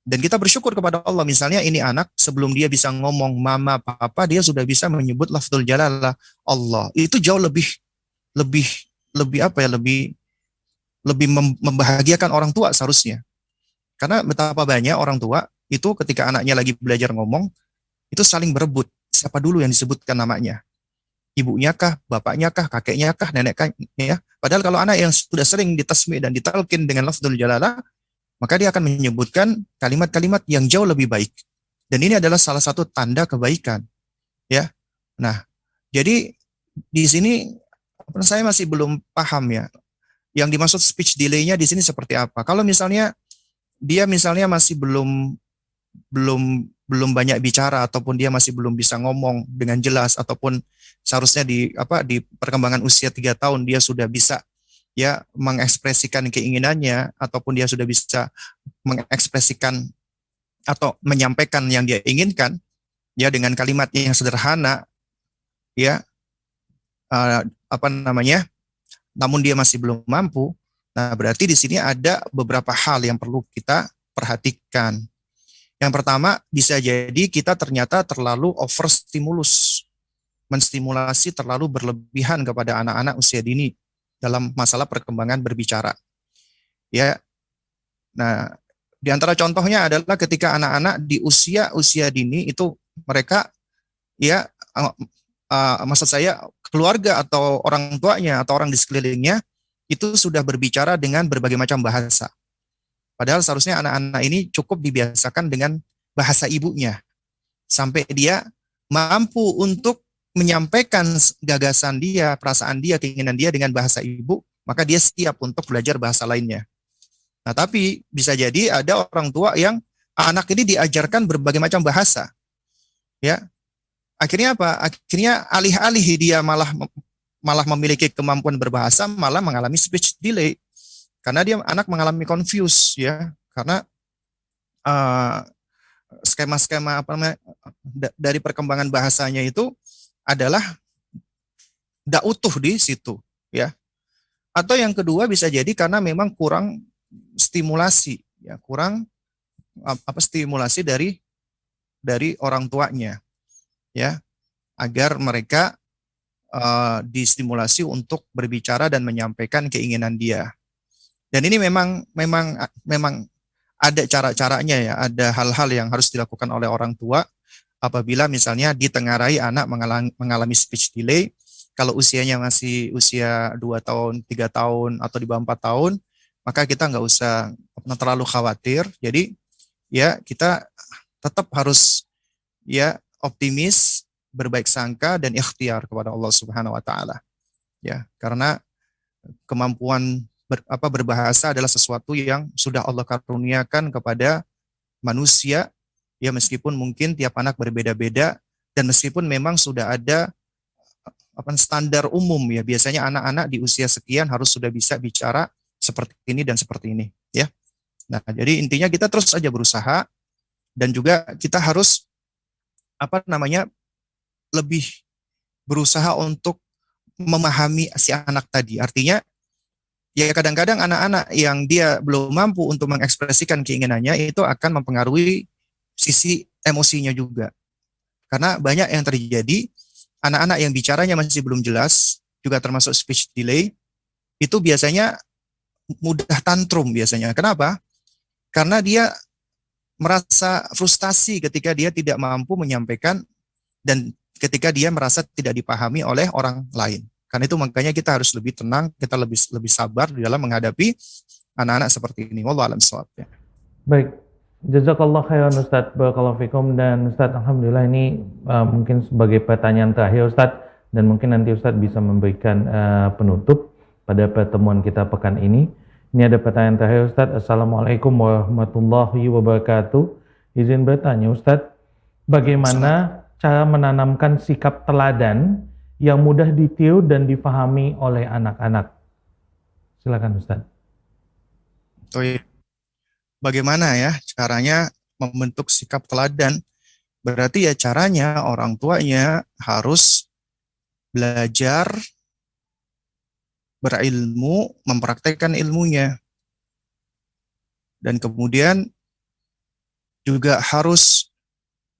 Dan kita bersyukur kepada Allah, misalnya ini anak sebelum dia bisa ngomong mama, papa, dia sudah bisa menyebut lafzul jalalah Allah. Itu jauh lebih membahagiakan orang tua seharusnya. Karena betapa banyak orang tua itu ketika anaknya lagi belajar ngomong, itu saling berebut siapa dulu yang disebutkan namanya. Ibunya kah, bapaknya kah, kakeknya kah, nenek kah, ya. Padahal kalau anak yang sudah sering ditasmi dan ditalkin dengan lafzul jalalah, maka dia akan menyebutkan kalimat-kalimat yang jauh lebih baik. Dan ini adalah salah satu tanda kebaikan, ya. Nah, jadi di sini saya masih belum paham ya. Yang dimaksud speech delay-nya di sini seperti apa? Kalau misalnya dia masih belum banyak bicara ataupun dia masih belum bisa ngomong dengan jelas ataupun seharusnya di perkembangan usia 3 tahun dia sudah bisa ya mengekspresikan keinginannya ataupun dia sudah bisa mengekspresikan atau menyampaikan yang dia inginkan ya dengan kalimat yang sederhana ya namun dia masih belum mampu, Nah, berarti di sini ada beberapa hal yang perlu kita perhatikan. Yang pertama, bisa jadi kita ternyata terlalu overstimulus, menstimulasi terlalu berlebihan kepada anak-anak usia dini dalam masalah perkembangan berbicara. Ya, nah di antara contohnya adalah ketika anak-anak di usia dini itu mereka ya maksud saya keluarga atau orang tuanya atau orang di sekelilingnya itu sudah berbicara dengan berbagai macam bahasa. Padahal seharusnya anak-anak ini cukup dibiasakan dengan bahasa ibunya sampai dia mampu untuk menyampaikan gagasan dia, perasaan dia, keinginan dia dengan bahasa ibu, maka dia siap untuk belajar bahasa lainnya. Nah, tapi bisa jadi ada orang tua yang anak ini diajarkan berbagai macam bahasa. Ya, akhirnya apa? Akhirnya alih-alih dia malah memiliki kemampuan berbahasa, malah mengalami speech delay karena dia anak mengalami confuse ya, karena skema-skema apa namanya dari perkembangan bahasanya itu adalah tidak utuh di situ ya. Atau yang kedua bisa jadi karena memang kurang stimulasi ya, kurang stimulasi dari orang tuanya ya, agar mereka distimulasi untuk berbicara dan menyampaikan keinginan dia. Dan ini memang ada cara-caranya ya, ada hal-hal yang harus dilakukan oleh orang tua apabila misalnya ditengarai anak mengalami speech delay. Kalau usianya masih usia 2 tahun, 3 tahun, atau di bawah 4 tahun, maka kita nggak usah terlalu khawatir. Jadi ya kita tetap harus ya optimis, berbaik sangka, dan ikhtiar kepada Allah Subhanahu wa Ta'ala. Ya, karena kemampuan berbahasa adalah sesuatu yang sudah Allah karuniakan kepada manusia, ya meskipun mungkin tiap anak berbeda-beda, dan meskipun memang sudah ada standar umum ya, biasanya anak-anak di usia sekian harus sudah bisa bicara seperti ini dan seperti ini ya. Nah, jadi intinya kita terus saja berusaha, dan juga kita harus lebih berusaha untuk memahami si anak tadi. Artinya ya kadang-kadang anak-anak yang dia belum mampu untuk mengekspresikan keinginannya itu akan mempengaruhi sisi emosinya juga. Karena banyak yang terjadi, anak-anak yang bicaranya masih belum jelas, juga termasuk speech delay, itu biasanya mudah tantrum biasanya. Kenapa? Karena dia merasa frustasi ketika dia tidak mampu menyampaikan dan ketika dia merasa tidak dipahami oleh orang lain. Karena itu makanya kita harus lebih tenang, kita lebih sabar di dalam menghadapi anak-anak seperti ini. Wallahu a'lam bishawab. Baik, jazakallah khairan Ustadz, barakallahu fikum. Dan Ustadz, alhamdulillah ini mungkin sebagai pertanyaan terakhir Ustadz, dan mungkin nanti Ustadz bisa memberikan penutup pada pertemuan kita pekan ini. Ini ada pertanyaan terakhir Ustadz. Assalamualaikum warahmatullahi wabarakatuh. Izin bertanya Ustadz, bagaimana cara menanamkan sikap teladan yang mudah ditiru dan difahami oleh anak-anak? Silakan Ustadz. Bagaimana ya caranya membentuk sikap teladan? Berarti ya caranya orang tuanya harus belajar, berilmu, mempraktekkan ilmunya. Dan kemudian juga harus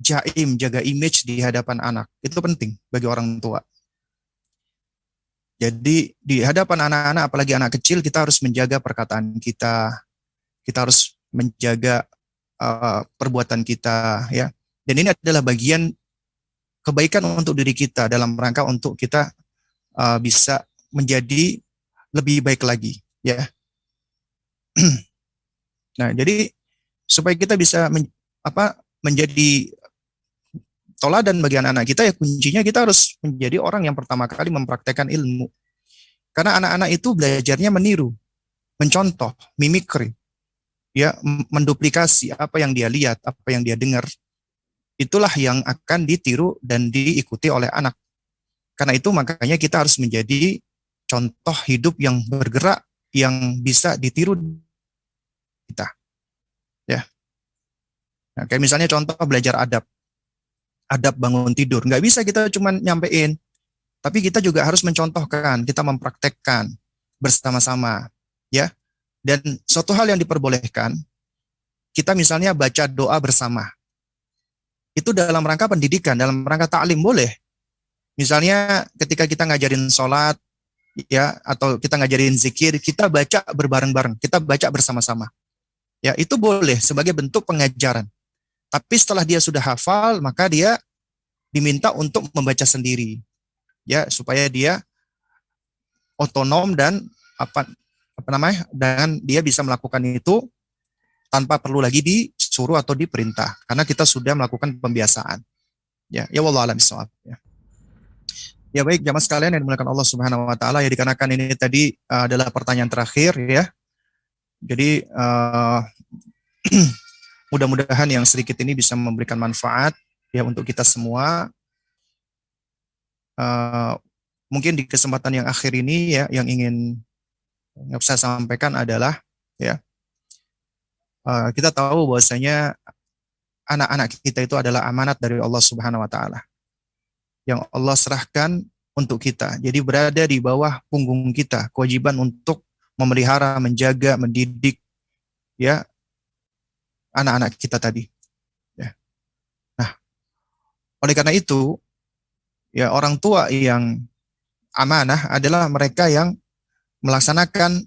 jaim, jaga image di hadapan anak. Itu penting bagi orang tua. Jadi di hadapan anak-anak, apalagi anak kecil, kita harus menjaga perkataan kita. Kita harus menjaga perbuatan kita, ya. Dan ini adalah bagian kebaikan untuk diri kita dalam rangka untuk kita bisa menjadi lebih baik lagi, ya. Nah, jadi supaya kita bisa menjadi toladan bagi anak-anak kita, ya kuncinya kita harus menjadi orang yang pertama kali mempraktekkan ilmu. Karena anak-anak itu belajarnya meniru, mencontoh, mimikri, ya, menduplikasi apa yang dia lihat, apa yang dia dengar. Itulah yang akan ditiru dan diikuti oleh anak. Karena itu makanya kita harus menjadi contoh hidup yang bergerak, yang bisa ditiru kita. Ya. Nah, kayak misalnya contoh belajar adab bangun tidur. Nggak bisa kita cuma nyampein, tapi kita juga harus mencontohkan, kita mempraktekkan bersama-sama, ya. Dan suatu hal yang diperbolehkan, kita misalnya baca doa bersama. Itu dalam rangka pendidikan, dalam rangka ta'lim boleh. Misalnya ketika kita ngajarin sholat, ya, atau kita ngajarin zikir, kita baca berbareng-bareng, kita baca bersama-sama. Ya, itu boleh sebagai bentuk pengajaran. Tapi setelah dia sudah hafal, maka dia diminta untuk membaca sendiri. Ya, supaya dia otonom dan apa namanya? Dan dia bisa melakukan itu tanpa perlu lagi disuruh atau diperintah, karena kita sudah melakukan pembiasaan. Ya, ya wallahu a'lam bishawab. Ya. Ya baik, jamaah sekalian yang dimuliakan Allah Subhanahu wa taala, ya dikarenakan ini tadi adalah pertanyaan terakhir ya. Jadi mudah-mudahan yang sedikit ini bisa memberikan manfaat ya untuk kita semua. Mungkin di kesempatan yang akhir ini ya, yang ingin saya sampaikan adalah ya, kita tahu bahwasanya anak-anak kita itu adalah amanat dari Allah Subhanahu wa taala yang Allah serahkan untuk kita. Jadi berada di bawah punggung kita, kewajiban untuk memelihara, menjaga, mendidik ya anak-anak kita tadi. Ya. Nah, oleh karena itu ya, orang tua yang amanah adalah mereka yang melaksanakan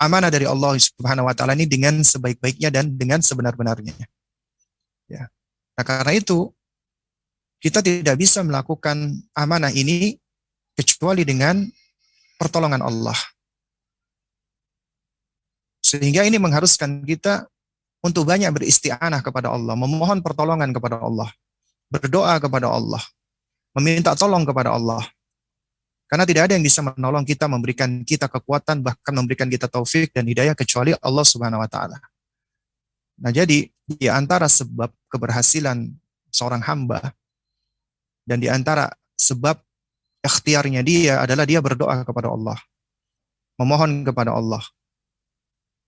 amanah dari Allah Subhanahu wa taala ini dengan sebaik-baiknya dan dengan sebenar-benarnya. Ya. Nah, karena itu kita tidak bisa melakukan amanah ini kecuali dengan pertolongan Allah. Sehingga ini mengharuskan kita untuk banyak beristi'anah kepada Allah, memohon pertolongan kepada Allah, berdoa kepada Allah, meminta tolong kepada Allah. Karena tidak ada yang bisa menolong kita, memberikan kita kekuatan, bahkan memberikan kita taufik dan hidayah kecuali Allah Subhanahu wa taala. Nah, jadi di antara sebab keberhasilan seorang hamba dan di antara sebab ikhtiarnya dia adalah dia berdoa kepada Allah, memohon kepada Allah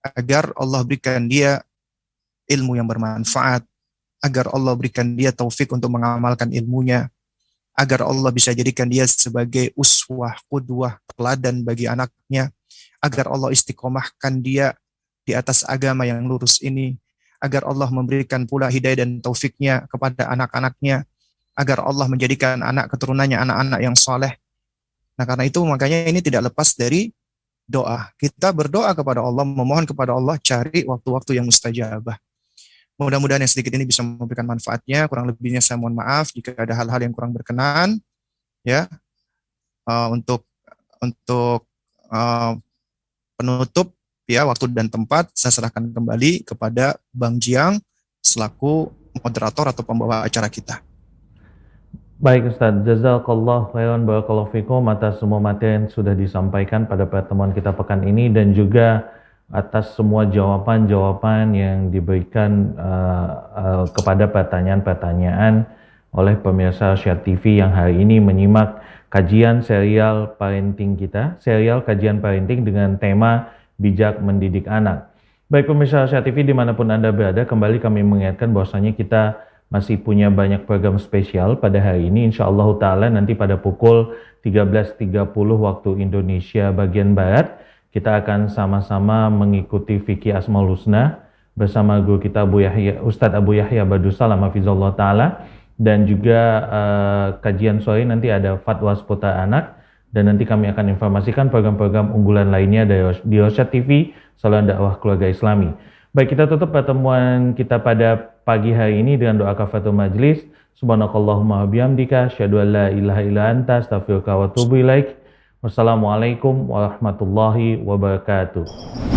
agar Allah berikan dia ilmu yang bermanfaat, agar Allah berikan dia taufik untuk mengamalkan ilmunya, agar Allah bisa jadikan dia sebagai uswah, qudwah, teladan bagi anaknya, agar Allah istiqomahkan dia di atas agama yang lurus ini, agar Allah memberikan pula hidayah dan taufiknya kepada anak-anaknya, agar Allah menjadikan anak keturunannya anak-anak yang soleh. Nah, karena itu makanya ini tidak lepas dari doa. Kita berdoa kepada Allah, memohon kepada Allah, cari waktu-waktu yang mustajabah. Mudah-mudahan yang sedikit ini bisa memberikan manfaatnya. Kurang lebihnya saya mohon maaf jika ada hal-hal yang kurang berkenan. Ya, untuk penutup ya, waktu dan tempat saya serahkan kembali kepada Bang Jiang selaku moderator atau pembawa acara kita. Baik Ustaz, jazakallah khairan barakallahu fikum atas semua materi yang sudah disampaikan pada pertemuan kita pekan ini dan juga atas semua jawaban-jawaban yang diberikan kepada pertanyaan-pertanyaan oleh pemirsa Syar TV yang hari ini menyimak kajian serial parenting kita, serial kajian parenting dengan tema bijak mendidik anak. Baik pemirsa Syar TV dimanapun Anda berada, kembali kami mengingatkan bahwasanya kita masih punya banyak program spesial pada hari ini. InsyaAllah ta'ala nanti pada pukul 13.30 waktu Indonesia bagian Barat, kita akan sama-sama mengikuti Fikih Asmaul Husna bersama guru kita Ustadz Abu Yahya Badussalam hafizallahu ta'ala. Dan juga kajian sore nanti ada fatwa seputar anak. Dan nanti kami akan informasikan program-program unggulan lainnya di Rosyad TV, Saluran Dakwah Keluarga Islami. Baik, kita tutup pertemuan kita pada pagi hari ini dengan doa kafaratul majlis. Subhanakallahumma wabihamdika, asyhadu an la ilaha illa anta, astaghfiruka wa atubu ilaik. Wassalamualaikum warahmatullahi wabarakatuh.